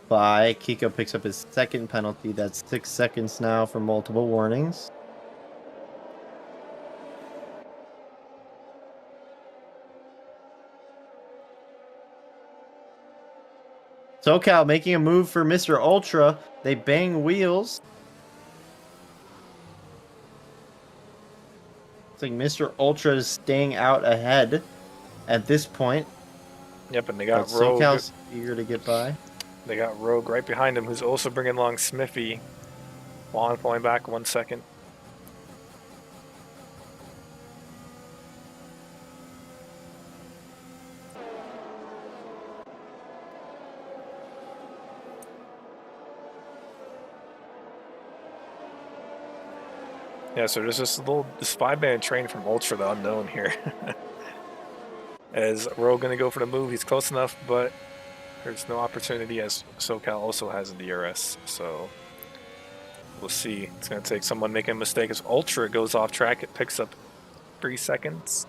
by. Kiko picks up his second penalty. That's 6 seconds now for multiple warnings. SoCal making a move for Mr. Ultra. They bang wheels. It's like Mr. Ultra is staying out ahead at this point. Yep, and they got But Rogue. SoCal's eager to get by. They got Rogue right behind him, who's also bringing along Smithy. Juan falling back 1 second. Yeah, so there's this 5-man train from Ultra the Unknown here. Is Rogue gonna go for the move? He's close enough, but there's no opportunity as SoCal also has a DRS. So we'll see. It's gonna take someone making a mistake. As Ultra goes off track, it picks up 3 seconds.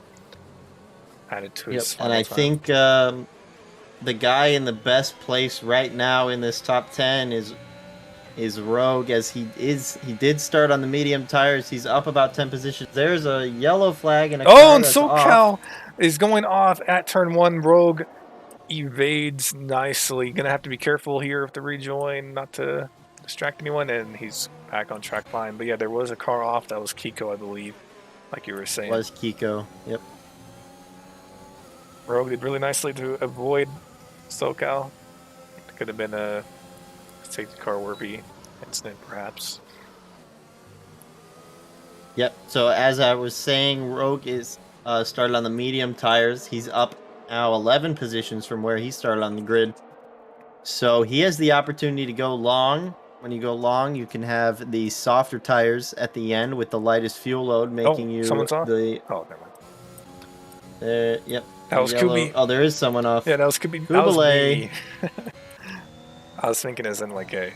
Added to his And I time. think the guy in the best place right now in this top 10 is Rogue, as he did start on the medium tires. He's up about 10 positions. There's a yellow flag and a car and that's SoCal off. is going off at turn 1. Rogue evades nicely. Gonna have to be careful here with the rejoin, not to distract anyone, and he's back on track fine. But yeah, there was a car off. That was Kiko, I believe, like you were saying. Was Kiko. Yep. Rogue did really nicely to avoid SoCal. It could have been a safety car worthy incident, perhaps. Yep. So as I was saying, Rogue is started on the medium tires. He's up now 11 positions from where he started on the grid. So he has the opportunity to go long. When you go long, you can have the softer tires at the end with the lightest fuel load, making you someone's off? the. Oh, never mind. Yep. That was yellow. Kubi. Oh, there is someone off. Yeah, that was Kubi. That was Kubilay. me. I was thinking as in like a.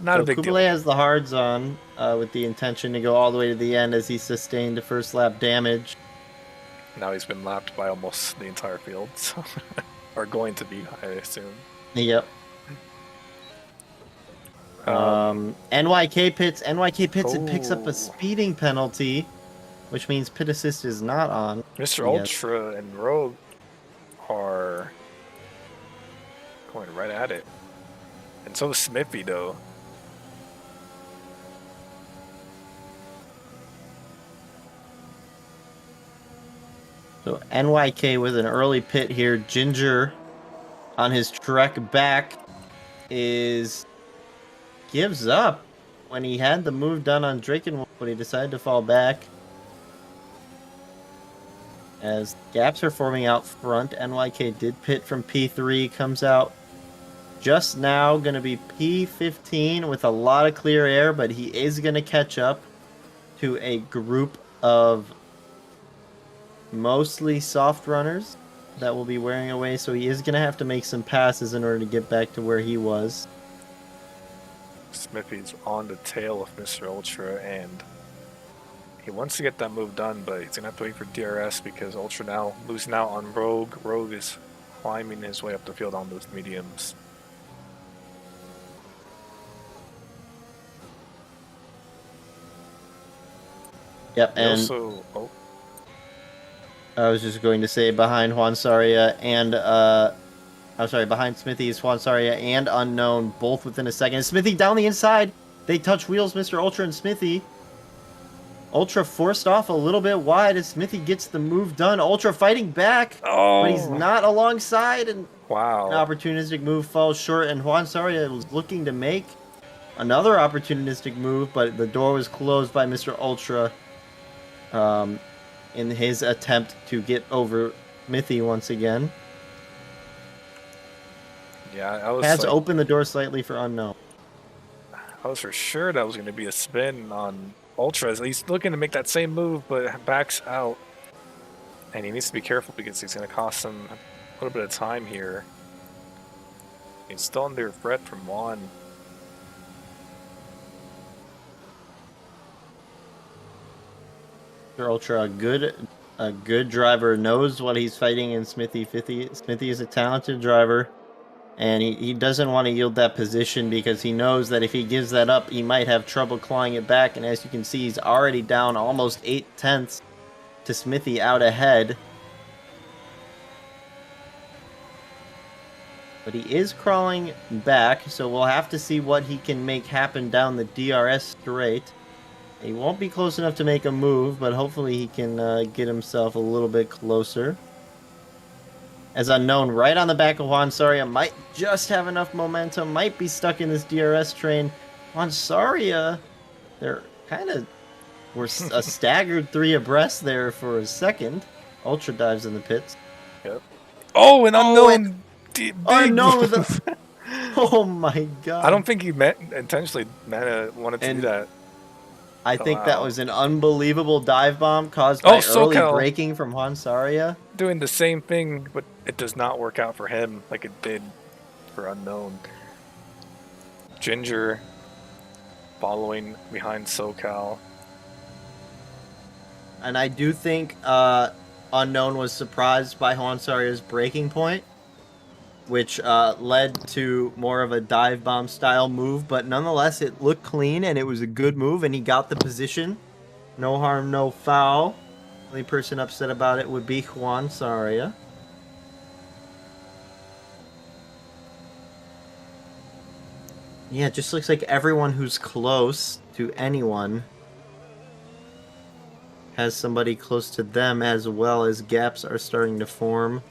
Not So a big Kubilay deal. has the hards on with the intention to go all the way to the end as he sustained the first lap damage. Now he's been lapped by almost the entire field, so or going to be, I assume. Yep. NYK pits and picks up Oh. a speeding penalty, which means pit assist is not on. Mr. Yes. Ultra and Rogue are going right at it, and so is Smithy though. So NYK with an early pit here. Ginger on his trek back gives up when he had the move done on Drakenwolf, but he decided to fall back. As gaps are forming out front, NYK did pit from P3, comes out just now, going to be P15 with a lot of clear air, but he is going to catch up to a group of mostly soft runners that will be wearing away, so he is going to have to make some passes in order to get back to where he was. Smithy's on the tail of Mr. Ultra, and he wants to get that move done, but he's gonna have to wait for DRS because Ultra now losing out on Rogue. Rogue is climbing his way up the field on those mediums. Yep, They and also, oh, I was just going to say behind Juan Saria and behind Smithy is Juan Saria and Unknown, both within a second. Smithy down the inside. They touch wheels, Mr. Ultra and Smithy. Ultra forced off a little bit wide as Smithy gets the move done. Ultra fighting back, but he's not alongside, and wow. an opportunistic move falls short, and Juan Saria was looking to make another opportunistic move, but the door was closed by Mr. Ultra in his attempt to get over Smithy once again. Yeah, I was Has like, opened the door slightly for Unknown. I was for sure that was going to be a spin on Ultra. He's looking to make that same move, but backs out. And he needs to be careful because he's going to cost him a little bit of time here. He's still under threat from Juan. Ultra, a good driver, knows what he's fighting in Smithy. Smithy is a talented driver, and he doesn't want to yield that position because he knows that if he gives that up, he might have trouble clawing it back. And as you can see, he's already down almost 8/10 to Smithy out ahead. But he is crawling back, so we'll have to see what he can make happen down the DRS straight. He won't be close enough to make a move, but hopefully he can get himself a little bit closer. As Unknown, right on the back of Juan Soria, might just have enough momentum, might be stuck in this DRS train. Juan Soria, they're kind of were a staggered 3 abreast there for a second. Ultra dives in the pits. Yep. Oh, an Unknown! Unknown with a... Oh my god. I don't think he intentionally wanted to do that. I think that was an unbelievable dive bomb caused by early braking from Juan Soria. Doing the same thing, but it does not work out for him like it did for Unknown. Ginger following behind SoCal. And I do think Unknown was surprised by Juan Soria's braking point, which led to more of a dive bomb style move, but nonetheless it looked clean and it was a good move and he got the position. No harm, no foul. The only person upset about it would be Juan Soria. Yeah, it just looks like everyone who's close to anyone has somebody close to them, as well as gaps are starting to form.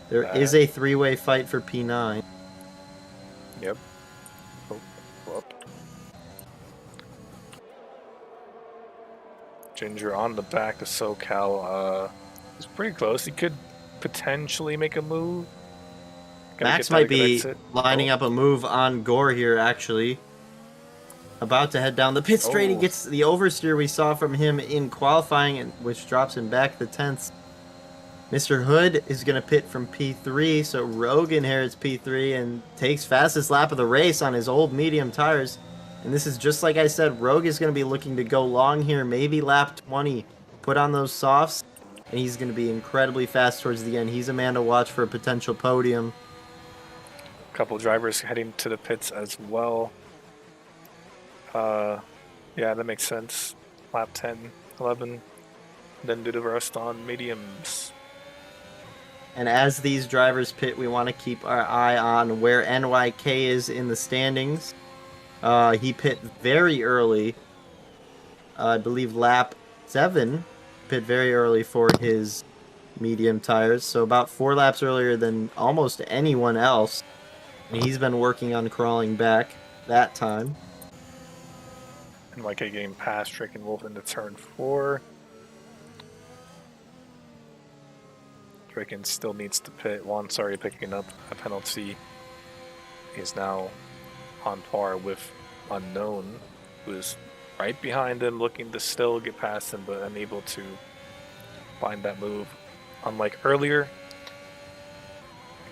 There is a 3-way fight for P9. Yep. Oh, whoop. Ginger on the back of SoCal. He's pretty close. He could potentially make a move. Max might be lining up a move on Gore here, actually. About to head down the pit straight. He gets the oversteer we saw from him in qualifying, which drops him back the 10th. Mr. Hood is going to pit from P3, so Rogue inherits P3 and takes fastest lap of the race on his old medium tires. And this is just like I said, Rogue is going to be looking to go long here, maybe lap 20. Put on those softs, and he's going to be incredibly fast towards the end. He's a man to watch for a potential podium. A couple drivers heading to the pits as well. Yeah, that makes sense. Lap 10, 11, then do the rest on mediums. And as these drivers pit, we want to keep our eye on where NYK is in the standings. He pit very early. I believe lap 7. Pit very early for his medium tires. So about 4 laps earlier than almost anyone else. And he's been working on crawling back that time. NYK getting past Trick and Wolf into turn 4. Draken still needs to pit. Juan Soria picking up a penalty. He's now on par with Unknown, who is right behind him, looking to still get past him, but unable to find that move. Unlike earlier.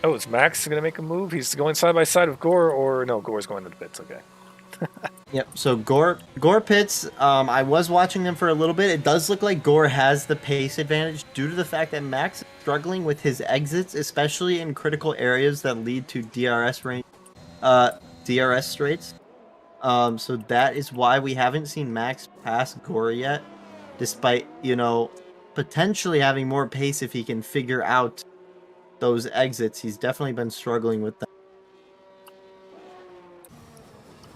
Oh, is Max going to make a move? He's going side by side with Gore, or no, Gore's going to the pits. Okay. Yep, so Gore pits, I was watching them for a little bit. It does look like Gore has the pace advantage due to the fact that Max is struggling with his exits, especially in critical areas that lead to DRS range, DRS straights. So that is why we haven't seen Max pass Gore yet, despite, potentially having more pace if he can figure out those exits. He's definitely been struggling with that.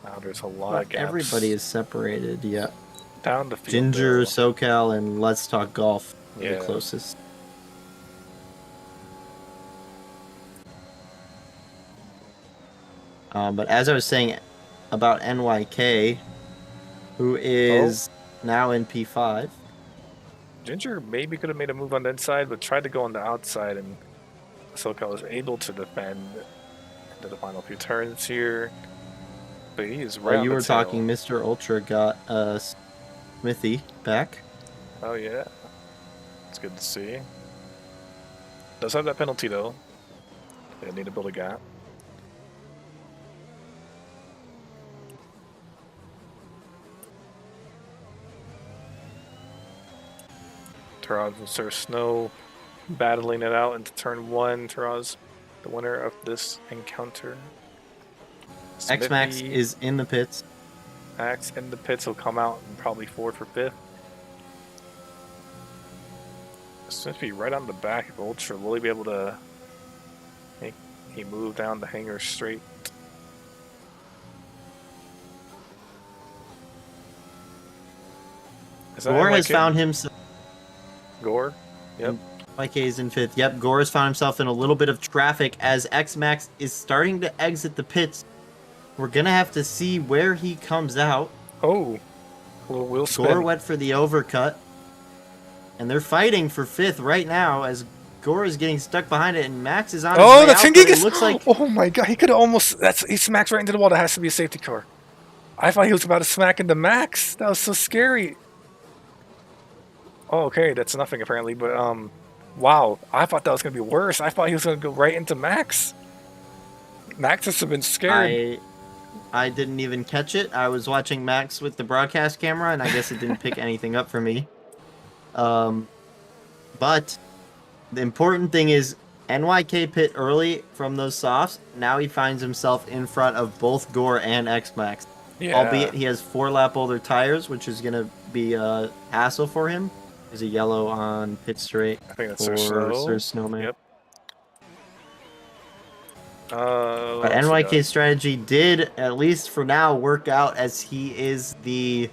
Now there's a lot of gaps. Everybody is separated, yeah. Down the field. Ginger, SoCal, and Let's Talk Golf are the closest. But as I was saying about NYK, who is now in P5. Ginger maybe could have made a move on the inside, but tried to go on the outside, and SoCal was able to defend into the final few turns here. But he is right. You were talking, Mr. Ultra got Smithy back. Oh yeah, it's good to see. Does have that penalty though. They need to build a gap. Taraz and Sir Snow battling it out into turn 1. Taraz, the winner of this encounter. X-Max Smithy, is in the pits. Max in the pits. Will come out and probably forward for 5th. Smithy right on the back of Ultra. Will he be able to make a move down the hanger straight? Is that Gore has NYK? found himself. Gore? Yep. YK is in 5th. Yep, Gore has found himself in a little bit of traffic as X-Max is starting to exit the pits. We're going to have to see where he comes out. Oh. We'll spin. Gore went for the overcut. And they're fighting for 5th right now as Gore is getting stuck behind it and Max is on his Oh, way that's out, but it Hingigas! looks like Oh my god, he could have almost... He smacked right into the wall. That has to be a safety car. I thought he was about to smack into Max. That was so scary. Oh, okay, that's nothing apparently, but wow, I thought that was gonna be worse. I thought he was gonna go right into Max. Max must have been scared. I didn't even catch it. I was watching Max with the broadcast camera, and I guess it didn't pick anything up for me. But the important thing is NYK pit early from those softs. Now he finds himself in front of both Gore and X-Max. Yeah. Albeit he has 4-lap older tires, which is going to be a hassle for him. There's a yellow on pit straight I think that's for Sir Snowman. Yep. But NYK's strategy did, at least for now, work out as he is the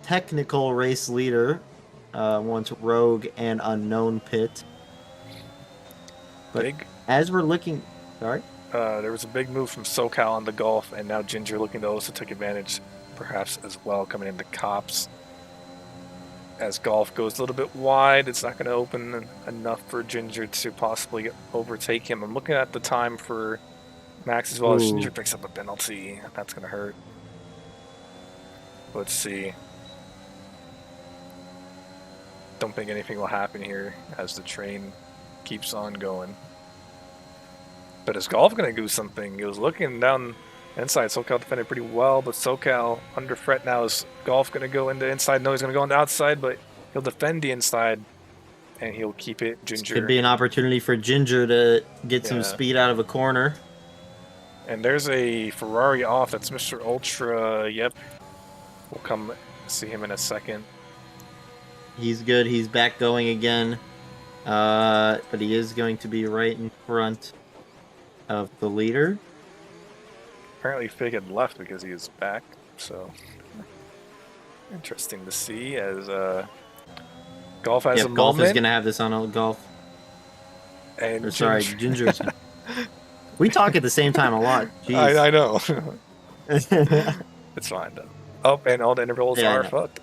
technical race leader. Once Rogue and Unknown pit. But Big. as we're looking... Sorry? There was a big move from SoCal on the Gulf, and now Ginger looking to also take advantage, perhaps as well, coming into Cops. As Golf goes a little bit wide, it's not going to open enough for Ginger to possibly overtake him. I'm looking at the time for Max as well as Ginger picks up a penalty. That's going to hurt. Let's see. Don't think anything will happen here as the train keeps on going. But is Golf going to do something? He was looking down inside. SoCal defended pretty well, but SoCal under threat now. Is Golf going to go into inside? No, he's going to go on the outside, but he'll defend the inside, and he'll keep it. Ginger. Could be an opportunity for Ginger to get some speed out of a corner. And there's a Ferrari off. That's Mr. Ultra. Yep. We'll come see him in a second. He's good. He's back going again. But he is going to be right in front of the leader. Apparently Fig had left because he is back, so interesting to see as Golf has a Golf moment. is going to have this on Golf. And Or, sorry, Ginger's. We talk at the same time a lot. Jeez. I know. It's fine though. Oh, and all the intervals are fucked.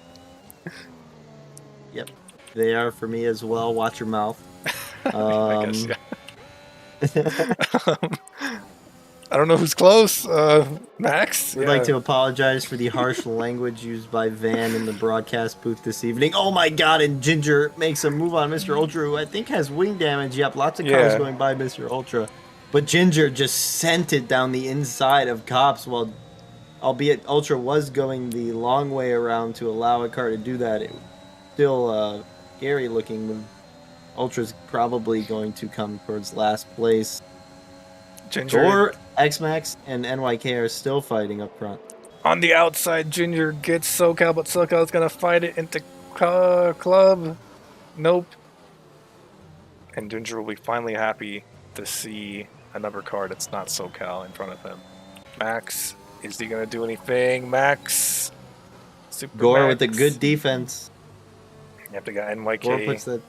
Yep, they are for me as well. Watch your mouth. I guess, yeah. I don't know who's close. Max? We'd like to apologize for the harsh language used by Van in the broadcast booth this evening. Oh my god, and Ginger makes a move on Mr. Ultra, who I think has wing damage. Yep, lots of cars going by Mr. Ultra. But Ginger just sent it down the inside of Cops, while, albeit Ultra was going the long way around to allow a car to do that. It was still a scary looking move. Ultra's probably going to come towards last place. Ginger. Or X-Max and NYK are still fighting up front. On the outside, Ginger gets SoCal, but SoCal's going to fight it into Club. Nope. And Ginger will be finally happy to see another car that's not SoCal in front of him. Max, is he going to do anything? Max. Super Gore Max. with a good defense. You have to get NYK. Gore puts the...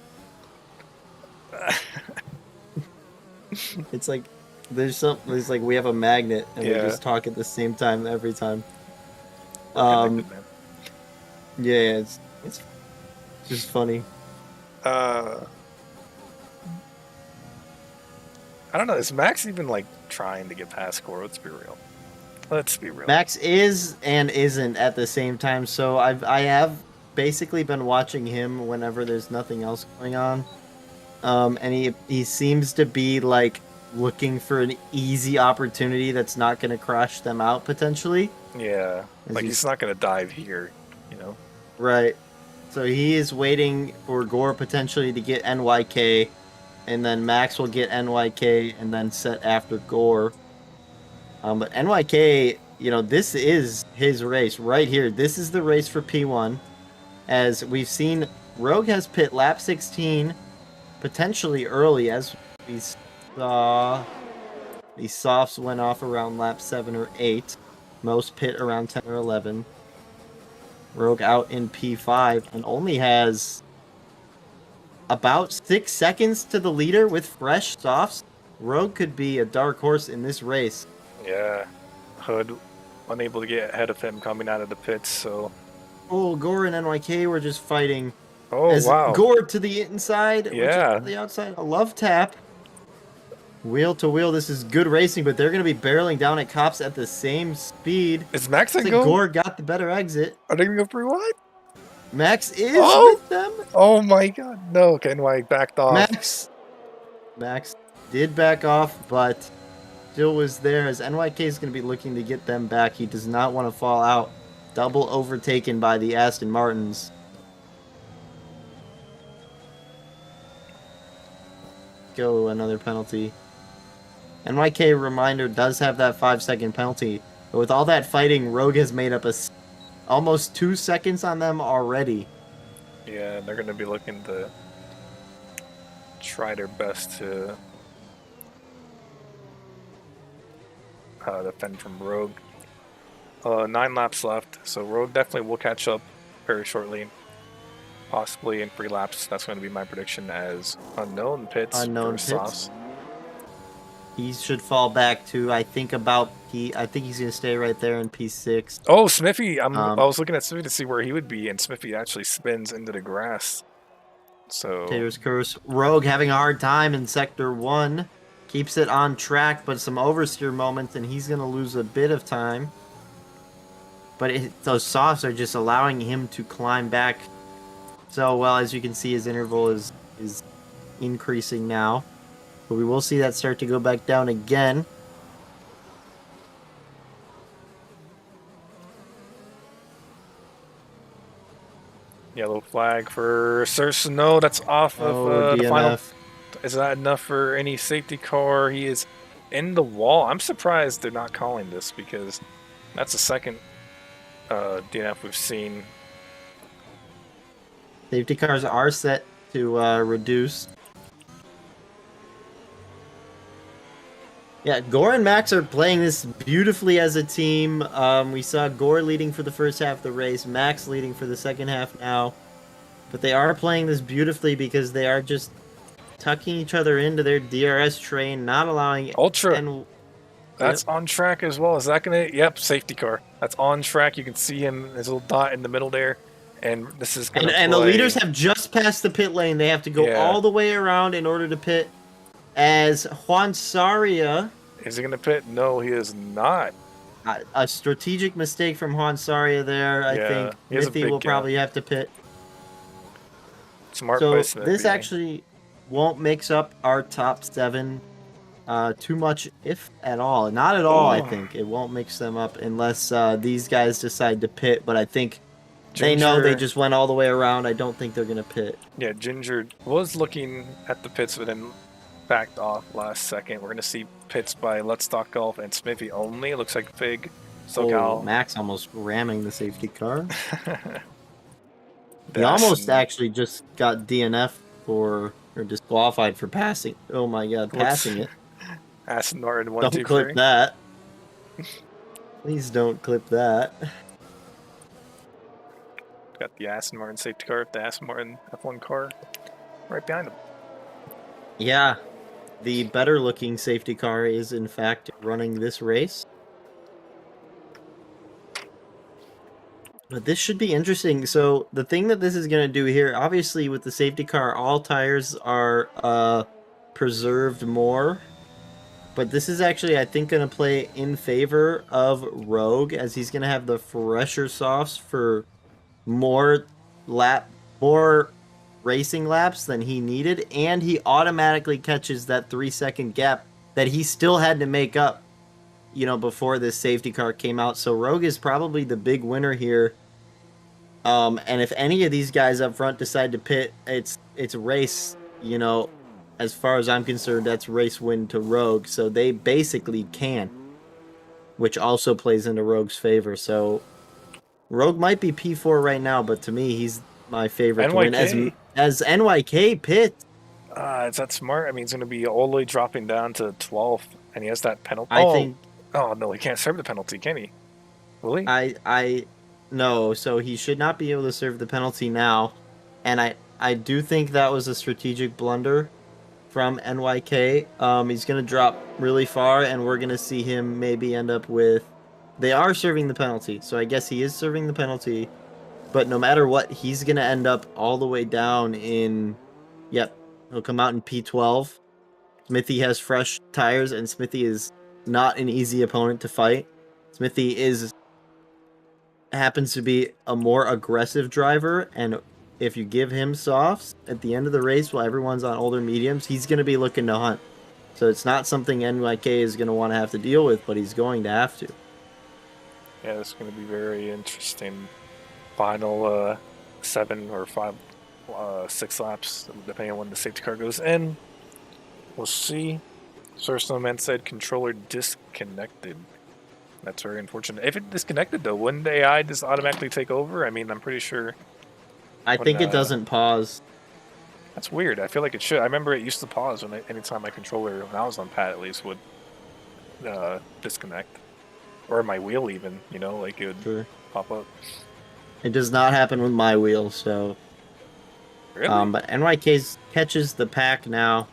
It's like there's like we have a magnet and we just talk at the same time every time. It's just funny. I don't know. Is Max even like trying to get past Gore? Let's be real. Let's be real. Max is and isn't at the same time. So I have basically been watching him whenever there's nothing else going on. And he seems to be like looking for an easy opportunity that's not going to crash them out potentially. Yeah, As like he's- he's not gonna dive here, you know. Right. So he is waiting for Gore potentially to get NYK, and then Max will get NYK and then set after Gore. But NYK, this is his race right here. This is the race for P1. As we've seen, Rogue has pit lap 16, potentially early, as we saw. These softs went off around lap 7 or 8. Most pit around 10 or 11. Rogue out in P5 and only has about 6 seconds to the leader with fresh softs. Rogue could be a dark horse in this race. Yeah, Hood unable to get ahead of him coming out of the pits. So, Oh, Gore and NYK were just fighting. oh As wow, Gore to the inside, which Yeah. is to the outside. A love tap. Wheel to wheel, this is good racing, but they're going to be barreling down at cops at the same speed. is Max Looks gonna like go? Gore got the better exit. Are they gonna go pretty wide? Max is Oh! with them. Oh my God, no! Kenway backed off. Max did back off, but still was there as NYK is going to be looking to get them back. He does not want to fall out. Double overtaken by the Aston Martins. Go, another penalty. NYK, reminder, does have that 5-second penalty. But with all that fighting, Rogue has made up almost 2 seconds on them already. Yeah, they're gonna be looking to try their best to defend from Rogue. 9 laps left, so Rogue definitely will catch up very shortly. Possibly in 3 laps. That's going to be my prediction as unknown pits. Unknown for pits. softs. He should fall back to, I think he's going to stay right there in P6. Oh, Smithy! I was looking at Smithy to see where he would be, and Smithy actually spins into the grass. So Taylor's Curse. Rogue having a hard time in Sector 1. Keeps it on track, but some oversteer moments, and he's going to lose a bit of time. But those softs are just allowing him to climb back so well. As you can see, his interval is increasing now. But we will see that start to go back down again. yellow flag for Sir No. That's off of the final. DNF. Is that enough for any safety car? He is in the wall. I'm surprised they're not calling this because that's the second DNF we've seen. Safety cars are set to reduce. Yeah, Gore and Max are playing this beautifully as a team. We saw Gore leading for the first half of the race, Max leading for the second half now. But they are playing this beautifully because they are just tucking each other into their DRS train, not allowing... Ultra. That's on track as well. Is that going to... Yep, safety car. That's on track. You can see him, his little dot in the middle there. And this is going to And the leaders have just passed the pit lane. They have to go all the way around in order to pit. As Juan Saria... Is he going to pit? No, he is not. A strategic mistake from Juan Saria there. I think Mithy will probably have to pit. Smart so play, Smithy. This actually won't mix up our top 7 too much, if at all. Not at all, I think. It won't mix them up unless these guys decide to pit. But I think they know they just went all the way around. I don't think they're going to pit. Yeah, Ginger was looking at the pits, but then backed off last second. We're going to see pits by Let's Talk Golf and Smithy only. It looks like Fig, SoCal. Max almost ramming the safety car. He almost actually just got DNF or disqualified for passing. Oh my God, passing it. Aston Martin 1, Don't 2, clip 3. that. Please don't clip that. Got the Aston Martin safety car, the Aston Martin F1 car right behind him. Yeah, the better looking safety car is in fact running this race. But this should be interesting. So the thing that this is going to do here, obviously with the safety car, all tires are preserved more. But this is actually, I think, going to play in favor of Rogue, as he's going to have the fresher softs for more racing laps than he needed, and he automatically catches that 3-second gap that he still had to make up, before this safety car came out. So Rogue is probably the big winner here. And if any of these guys up front decide to pit, it's race, as far as I'm concerned, that's race win to Rogue. So they basically can, which also plays into Rogue's favor. So Rogue might be P4 right now, but to me, he's my favorite to win. NYK. As NYK pit, Is that smart? I mean, he's going to be all the way dropping down to 12th, and he has that penalty. I think Oh, no, he can't serve the penalty, can he? Will he? I no, so he should not be able to serve the penalty now, and I do think that was a strategic blunder from NYK. He's gonna drop really far, and we're gonna see him maybe end up with. They are serving the penalty, so I guess he is serving the penalty. But no matter what, he's gonna end up all the way down in. Yep, he'll come out in P12. Smithy has fresh tires, and Smithy is not an easy opponent to fight. Smithy happens to be a more aggressive driver, and if you give him softs at the end of the race while everyone's on older mediums, he's going to be looking to hunt. So it's not something NYK is going to want to have to deal with, but he's going to have to. Yeah, it's going to be very interesting. Final 7 or 5, 6 laps, depending on when the safety car goes in. We'll see. Silverstone man said controller disconnected. That's very unfortunate. If it disconnected, though, wouldn't the AI just automatically take over? I mean, I'm pretty sure. I think it doesn't pause. That's weird. I feel like it should. I remember it used to pause anytime my controller, when I was on pad at least, would disconnect. Or my wheel even, like it would Sure. pop up. It does not happen with my wheel, so. Really? But NYK catches the pack now.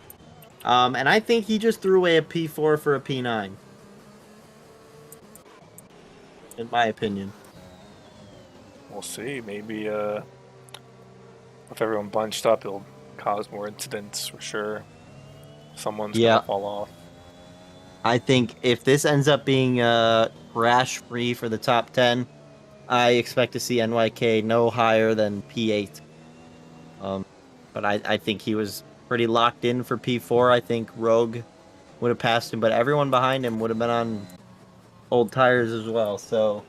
And I think he just threw away a P4 for a P9. In my opinion. We'll see. Maybe if everyone bunched up, it'll cause more incidents for sure. Someone's gonna fall off. I think if this ends up being crash free for the top 10, I expect to see NYK no higher than P8. But I think he was pretty locked in for P4. I think Rogue would have passed him, but everyone behind him would have been on old tires as well. So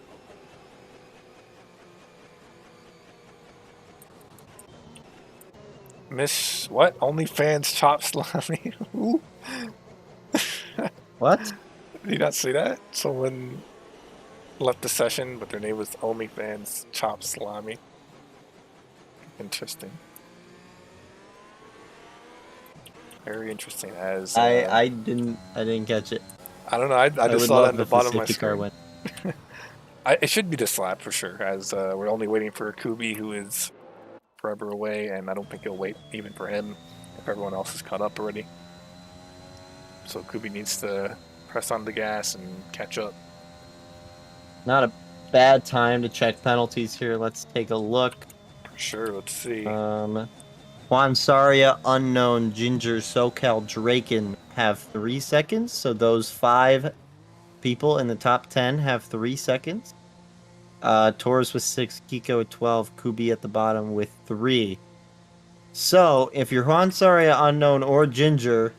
Miss what? OnlyFans chop salami. what? Did you not see that? Someone left the session, but their name was OnlyFans chop salami. Interesting. Very interesting. As I didn't catch it. I don't know. I just saw that in the bottom of my screen. Went. It should be this lap for sure. As we're only waiting for Kubi, who is forever away, and I don't think he'll wait even for him if everyone else is caught up already. So Kubi needs to press on the gas and catch up. Not a bad time to check penalties here. Let's take a look. For sure. Let's see. Juan Saria, Unknown, Ginger, SoCal, Draken have 3 seconds. So those 5 people in the top 10 have 3 seconds. Torres with 6, Kiko with 12, Kubi at the bottom with 3. So if you're Juan Saria, Unknown, or Ginger,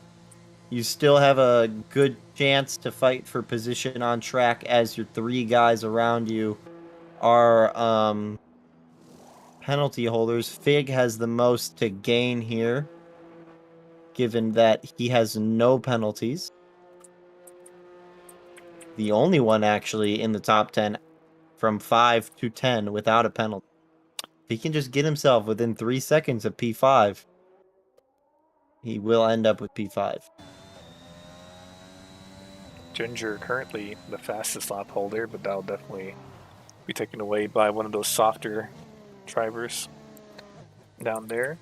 you still have a good chance to fight for position on track as your 3 guys around you are penalty holders. Fig has the most to gain here, given that he has no penalties. The only one actually in the top 10 from 5 to 10 without a penalty. If he can just get himself within 3 seconds of P5, he will end up with P5. Ginger currently the fastest lap holder, but that'll definitely be taken away by one of those softer drivers down there.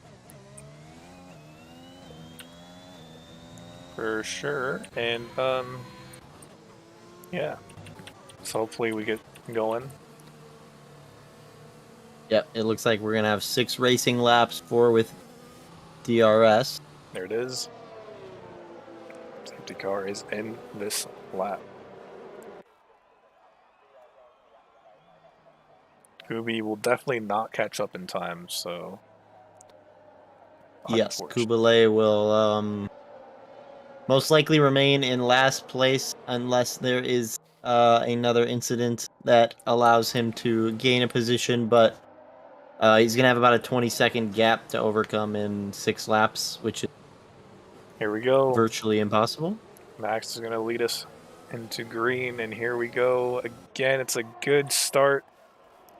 For sure. And yeah. So hopefully we get going. Yep, it looks like we're going to have 6 racing laps, 4 with DRS. There it is. Safety car is in this lap. Kubi will definitely not catch up in time, so Yes, unfortunately. Kubele will most likely remain in last place unless there is another incident that allows him to gain a position, but he's going to have about a 20-second gap to overcome in 6 laps, which is Here we go. virtually impossible. Max is going to lead us into green, and here we go again. It's a good start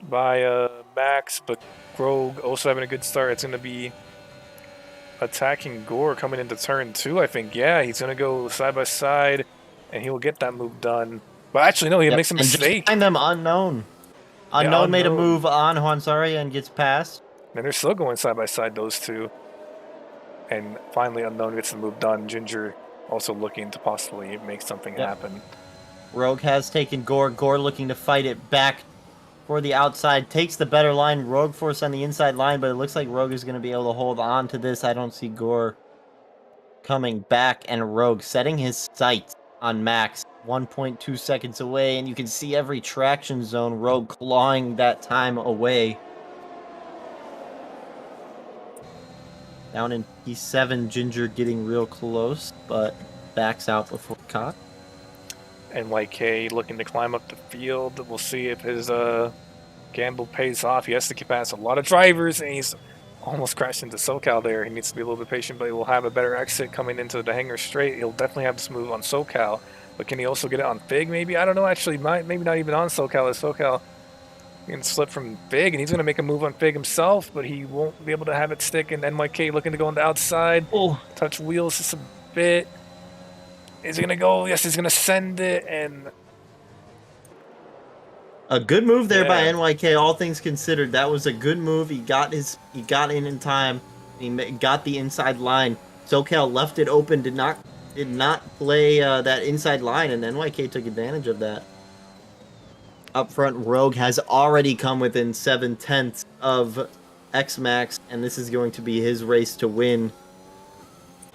by Max, but Rogue also having a good start. It's going to be attacking Gore coming into turn 2, I think. Yeah, he's going to go side by side, and he'll get that move done. But actually, no, he makes a And just mistake. behind them, Unknown. Yeah, Unknown made a Unknown. move on Juan Sarria and gets past. And they're still going side by side, those two. And finally, Unknown gets the move done. Ginger also looking to possibly make something happen. Rogue has taken Gore. Gore looking to fight it back for the outside. Takes the better line. Rogue force on the inside line, but it looks like Rogue is going to be able to hold on to this. I don't see Gore coming back, and Rogue setting his sights on Max. 1.2 seconds away, and you can see every traction zone. Rogue clawing that time away. Down in P7, Ginger getting real close, but backs out before caught. NYK looking to climb up the field. We'll see if his gamble pays off. He has to get past a lot of drivers, and he's almost crashed into SoCal there. He needs to be a little bit patient, but he will have a better exit coming into the hangar straight. He'll definitely have this move on SoCal, but can he also get it on Fig maybe? I don't know, actually. Maybe not even on SoCal. As SoCal can slip from Fig, and he's going to make a move on Fig himself, but he won't be able to have it stick, and NYK looking to go on the outside. Oh, Touch wheels just a bit. Is he going to go? Yes, he's going to send it, and a good move there by Yeah. NYK. All things considered, that was a good move. He got in time. He got the inside line. SoCal left it open. Did not play that inside line, and NYK took advantage of that. Up front, Rogue has already come within 7/10 of X-Max, and this is going to be his race to win.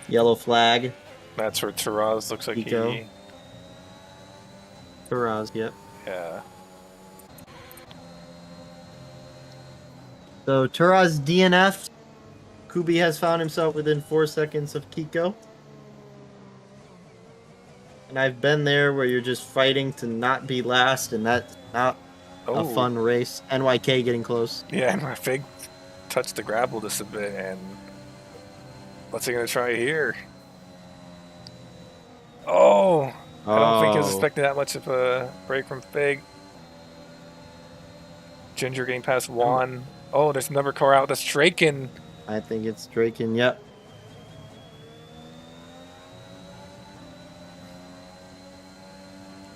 Yellow flag. that's where Taraz looks like Pico. he... Faraz, yep. Yeah. So Turaz DNF. Kubi has found himself within 4 seconds of Kiko. And I've been there where you're just fighting to not be last, and that's not a fun race. NYK getting close. Yeah, and my Fig touched the grapple just a bit, and what's he going to try here? Oh! I don't think he was expecting that much of a break from Fig. Ginger getting past Juan. Oh, there's another car out. That's Draken. I think it's Draken, yep.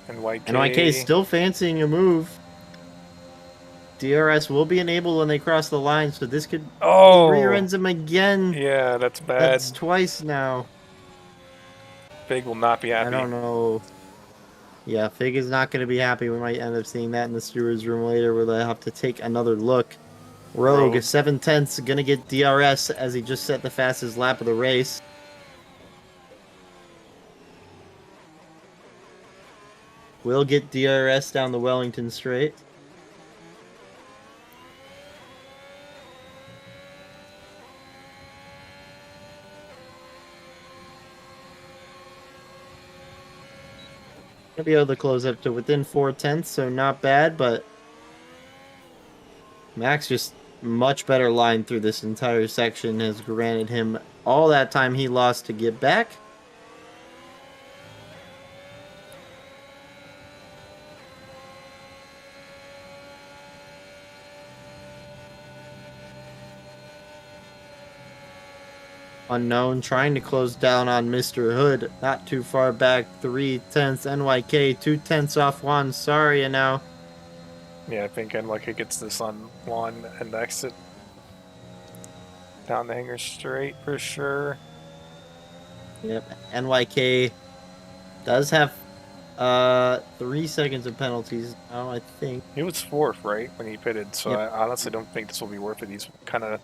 NYK. NYK is still fancying a move. DRS will be enabled when they cross the line, so this could rear ends him again. Yeah, that's bad. That's twice now. Fig will not be happy. I don't know. Yeah, Fig is not going to be happy. We might end up seeing that in the stewards room later, where they'll have to take another look. Rogue, 7/10, going to get DRS as he just set the fastest lap of the race. Will get DRS down the Wellington straight. Gonna be able to close up to within 4/10, so not bad, but Max just much better line through this entire section has granted him all that time he lost to get back. Unknown trying to close down on Mr. Hood. Not too far back. 3/10 NYK. 2/10 off Juan Sarria now. Yeah, I think NYK gets this on one and exit down the hangar straight for sure. Yep. NYK does have 3 seconds of penalties now, I think. He was fourth, right, when he pitted, so Yep. I honestly don't think this will be worth it. He's kind of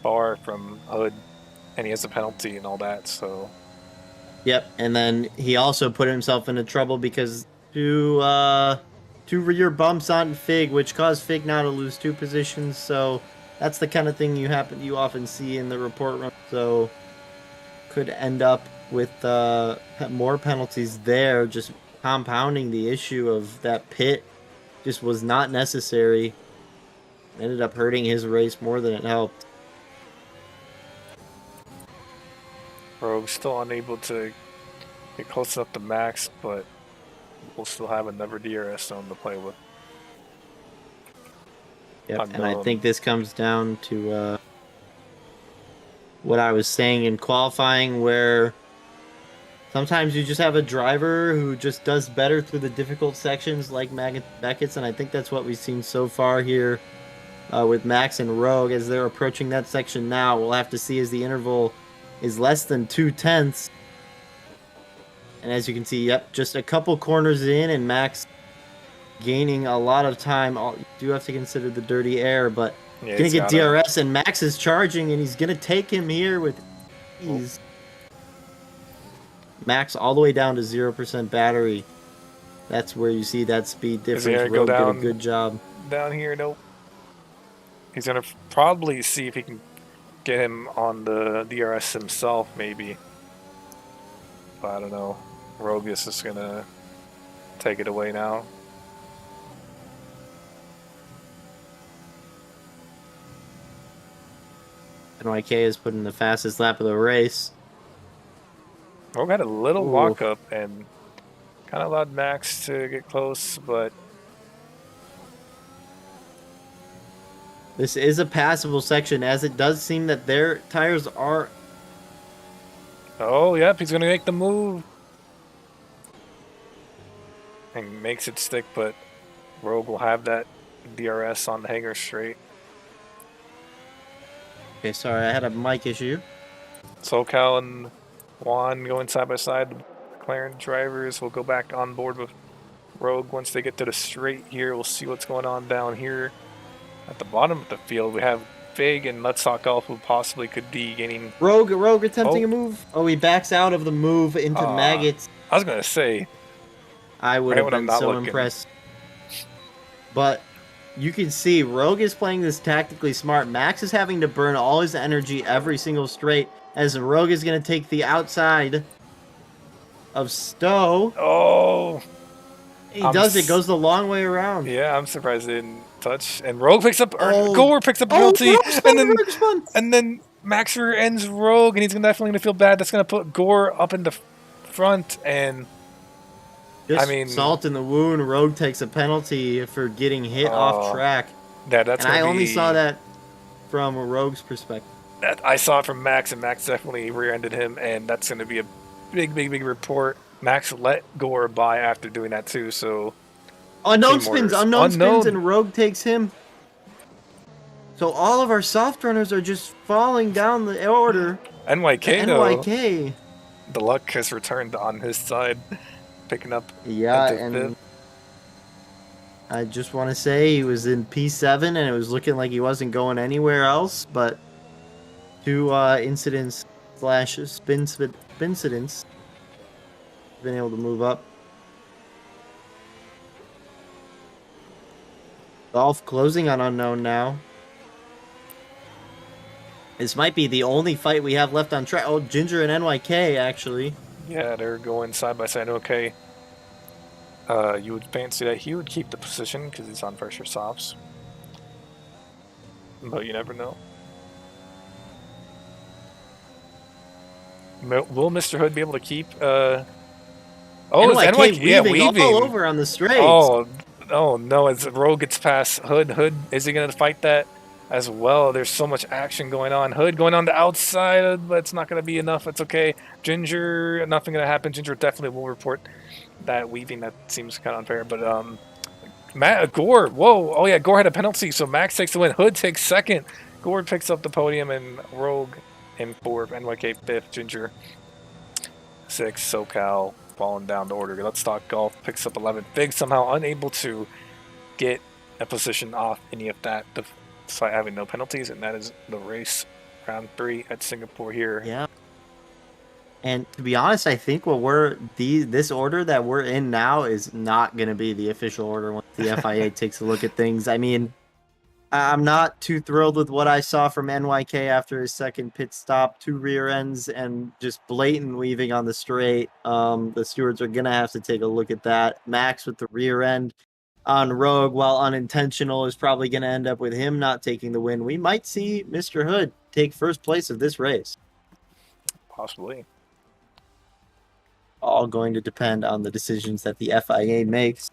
far from Hood, and he has a penalty and all that, so... Yep, and then he also put himself into trouble because two rear bumps on Fig, which caused Fig now to lose 2 positions, so that's the kind of thing you often see in the report room. So could end up with more penalties there, just compounding the issue of that pit just was not necessary. Ended up hurting his race more than it helped. Rogue still unable to get close enough to Max, but we'll still have another DRS zone to play with. Yep, and I think this comes down to what I was saying in qualifying, where sometimes you just have a driver who just does better through the difficult sections like Beckett's, and I think that's what we've seen so far here with Max and Rogue as they're approaching that section now. We'll have to see as the interval is less than 2/10. And as you can see, yep, just a couple corners in, and Max gaining a lot of time. You do have to consider the dirty air, but Yeah, he's going to get DRS, and Max is charging, and he's going to take him here with ease. Max all the way down to 0% battery. That's where you see that speed difference. Rogue did a good job. Down here, nope. He's going to probably see if he can get him on the DRS himself, maybe. But I don't know. Rogue is just going to take it away now. NYK is putting the fastest lap of the race. Rogue had a little walk up and kind of allowed Max to get close, but this is a passable section, as it does seem that their tires are... Oh, yep, he's going to make the move. And makes it stick, but Rogue will have that DRS on the hanger straight. Okay, sorry, I had a mic issue. SoCal and Juan going side by side. The McLaren drivers will go back on board with Rogue once they get to the straight here. We'll see what's going on down here. At the bottom of the field, we have Fig and Nutsock Golf, who possibly could be gaining... Rogue attempting a move. Oh, he backs out of the move into Maggots. I was going to say... I would have been so impressed. But you can see Rogue is playing this tactically smart. Max is having to burn all his energy every single straight, as Rogue is going to take the outside of Stowe. Oh! He does it, goes the long way around. Yeah, I'm surprised they didn't touch. And Rogue picks up, Gore picks up penalty, and then Maxer ends Rogue, and he's definitely going to feel bad. That's going to put Gore up in the front, and... Just salt in the wound. Rogue takes a penalty for getting hit off track. That's and I only saw that from Rogue's perspective. I saw it from Max, and Max definitely rear-ended him, and that's going to be a big report. Max let Gore by after doing that too, so... Unknown spins, and Rogue takes him. So all of our soft runners are just falling down the order. NYK, NYK. The luck has returned on his side. Picking up. Yeah, and I just want to say he was in P7 and it was looking like he wasn't going anywhere else, but 2 incidents / spincidents been able to move up. Golf closing on unknown now. This might be the only fight we have left on track. Oh, Ginger and NYK actually. Yeah, they're going side by side. Okay. You would fancy that he would keep the position because he's on pressure softs. But you never know. Will Mr. Hood be able to keep... Oh, NYK weaving all over on the straight. Oh no, as Rogue gets past Hood, is he going to fight that as well? There's so much action going on. Hood going on the outside, but it's not going to be enough. It's okay. Ginger, nothing going to happen. Ginger definitely will report that weaving. That seems kind of unfair, but Gore, whoa, oh yeah, Gore had a penalty, so Max takes the win. Hood takes second. Gore picks up the podium, and Rogue in 4th, NYK 5th, Ginger 6th, SoCal falling down the order. Let's Talk Golf picks up 11th. Big somehow unable to get a position off any of that, despite having no penalties, and that is the race. Round 3 at Singapore here. Yeah. And to be honest, I think this order that we're in now is not going to be the official order once the FIA takes a look at things. I mean, I'm not too thrilled with what I saw from NYK after his second pit stop. 2 rear ends and just blatant weaving on the straight. The stewards are gonna have to take a look at that. Max with the rear end on Rogue, while unintentional, is probably gonna end up with him not taking the win. We might see Mr. Hood take first place of this race. Possibly. All going to depend on the decisions that the FIA makes.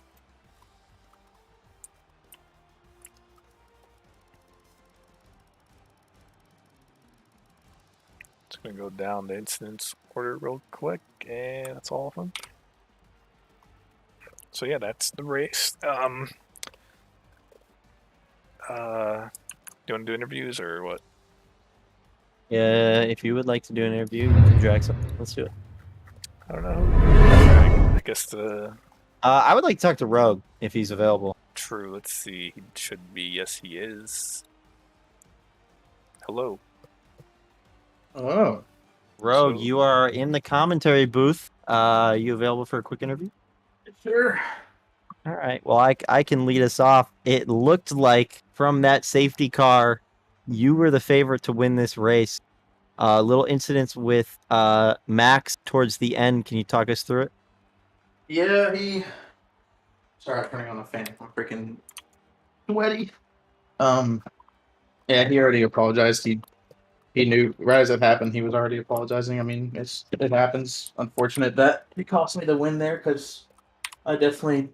Just gonna go down the incidents order real quick, and that's all of them. So yeah, that's the race. Do you want to do interviews or what? Yeah, if you would like to do an interview, you can drag something. Let's do it. I don't know. I guess the I would like to talk to Rogue if he's available. true. Let's see. He should be. Yes, he is. Hello. Oh, Rogue, So- you are in the commentary booth. You available for a quick interview? sure. All right. Well, I can lead us off. It looked like from that safety car, you were the favorite to win this race. Little incidents with Max towards the end. Can you talk us through it? Yeah, Sorry, I'm turning on the fan. I'm freaking sweaty. Yeah, he already apologized. He knew right as it happened. He was already apologizing. I mean, it happens. Unfortunate that it cost me the win there because I definitely,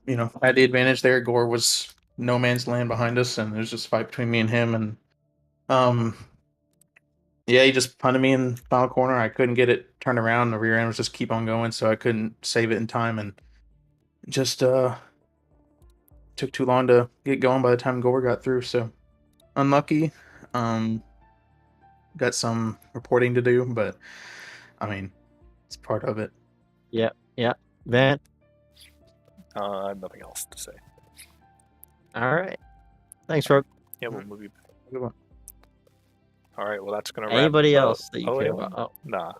had the advantage there. Gore was no man's land behind us, and there's just a fight between me and him. And yeah, he just punted me in the final corner. I couldn't get it turned around. The rear end was just keep on going, so I couldn't save it in time, and just took too long to get going by the time Gore got through. So unlucky. Got some reporting to do, but I mean, it's part of it. Yeah. Van. I have nothing else to say. All right. Thanks, Rogue. Yeah, we'll move you back. Good one. All right. Well, that's gonna wrap. Anybody it up. else that you care anyone? about? Oh, Nah.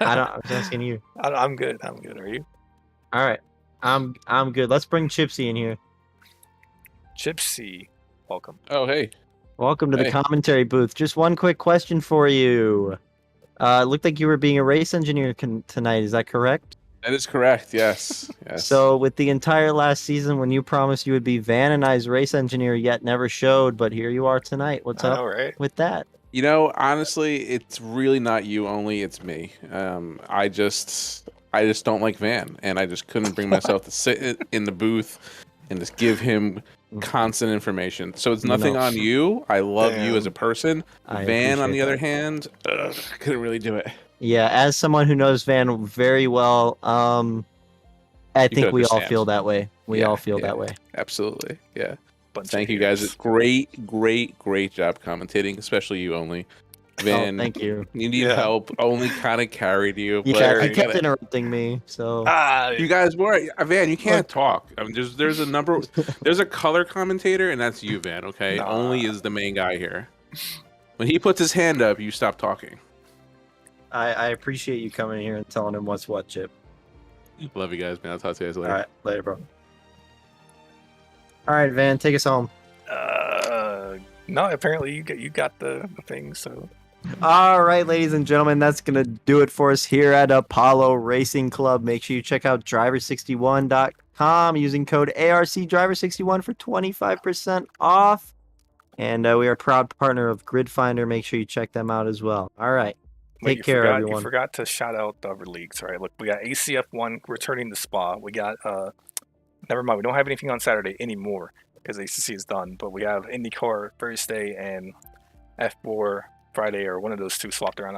I was asking you. I'm good. I'm good. Are you? All right. I'm good. Let's bring Chipsy in here. Gypsy, welcome. Oh, hey. Welcome to the Hey. commentary booth. Just one quick question for you. It looked like you were being a race engineer tonight. Is that correct? That is correct. Yes. Yes. So, with the entire last season, when you promised you would be Van and I's race engineer, yet never showed, but here you are tonight. What's I up know, right? with that? honestly, it's really not you only. It's me. I just don't like Van, and I just couldn't bring myself to sit in the booth and just give him constant information. So it's nothing No. on you. I love you Damn. as a person. I Van, on appreciate the other that. hand, couldn't really do it. Yeah, as someone who knows Van very well, I think could we all understand. feel that way. We Yeah, all feel yeah. that way. Absolutely. Yeah. Bunch of Thank you guys. haters. Great job commentating, especially you only. Van, Oh, thank you. you need Yeah. help. Only kind of carried you. Yeah, but he you kept gotta- interrupting me, so You guys were Van. You can't talk. I mean, there's a number. There's a color commentator, and that's you, Van. Okay, Nah. only is the main guy here. When he puts his hand up, you stop talking. I appreciate you coming here and telling him what's what, Chip. Love you guys, man. I'll talk to you guys later. All right, later, bro. All right, Van, take us home. No, apparently you got the thing. So All right, ladies and gentlemen, that's going to do it for us here at Apollo Racing Club. Make sure you check out driver61.com using code ARCDriver61 for 25% off. And we are a proud partner of Grid Finder. Make sure you check them out as well. All right. Take care, You everyone. forgot to shout out the other leagues, right? Look, we got ACF1 returning to Spa. We got never mind. We don't have anything on Saturday anymore because ACC is done. But we have IndyCar Thursday and F4 Friday, or one of those two swapped around.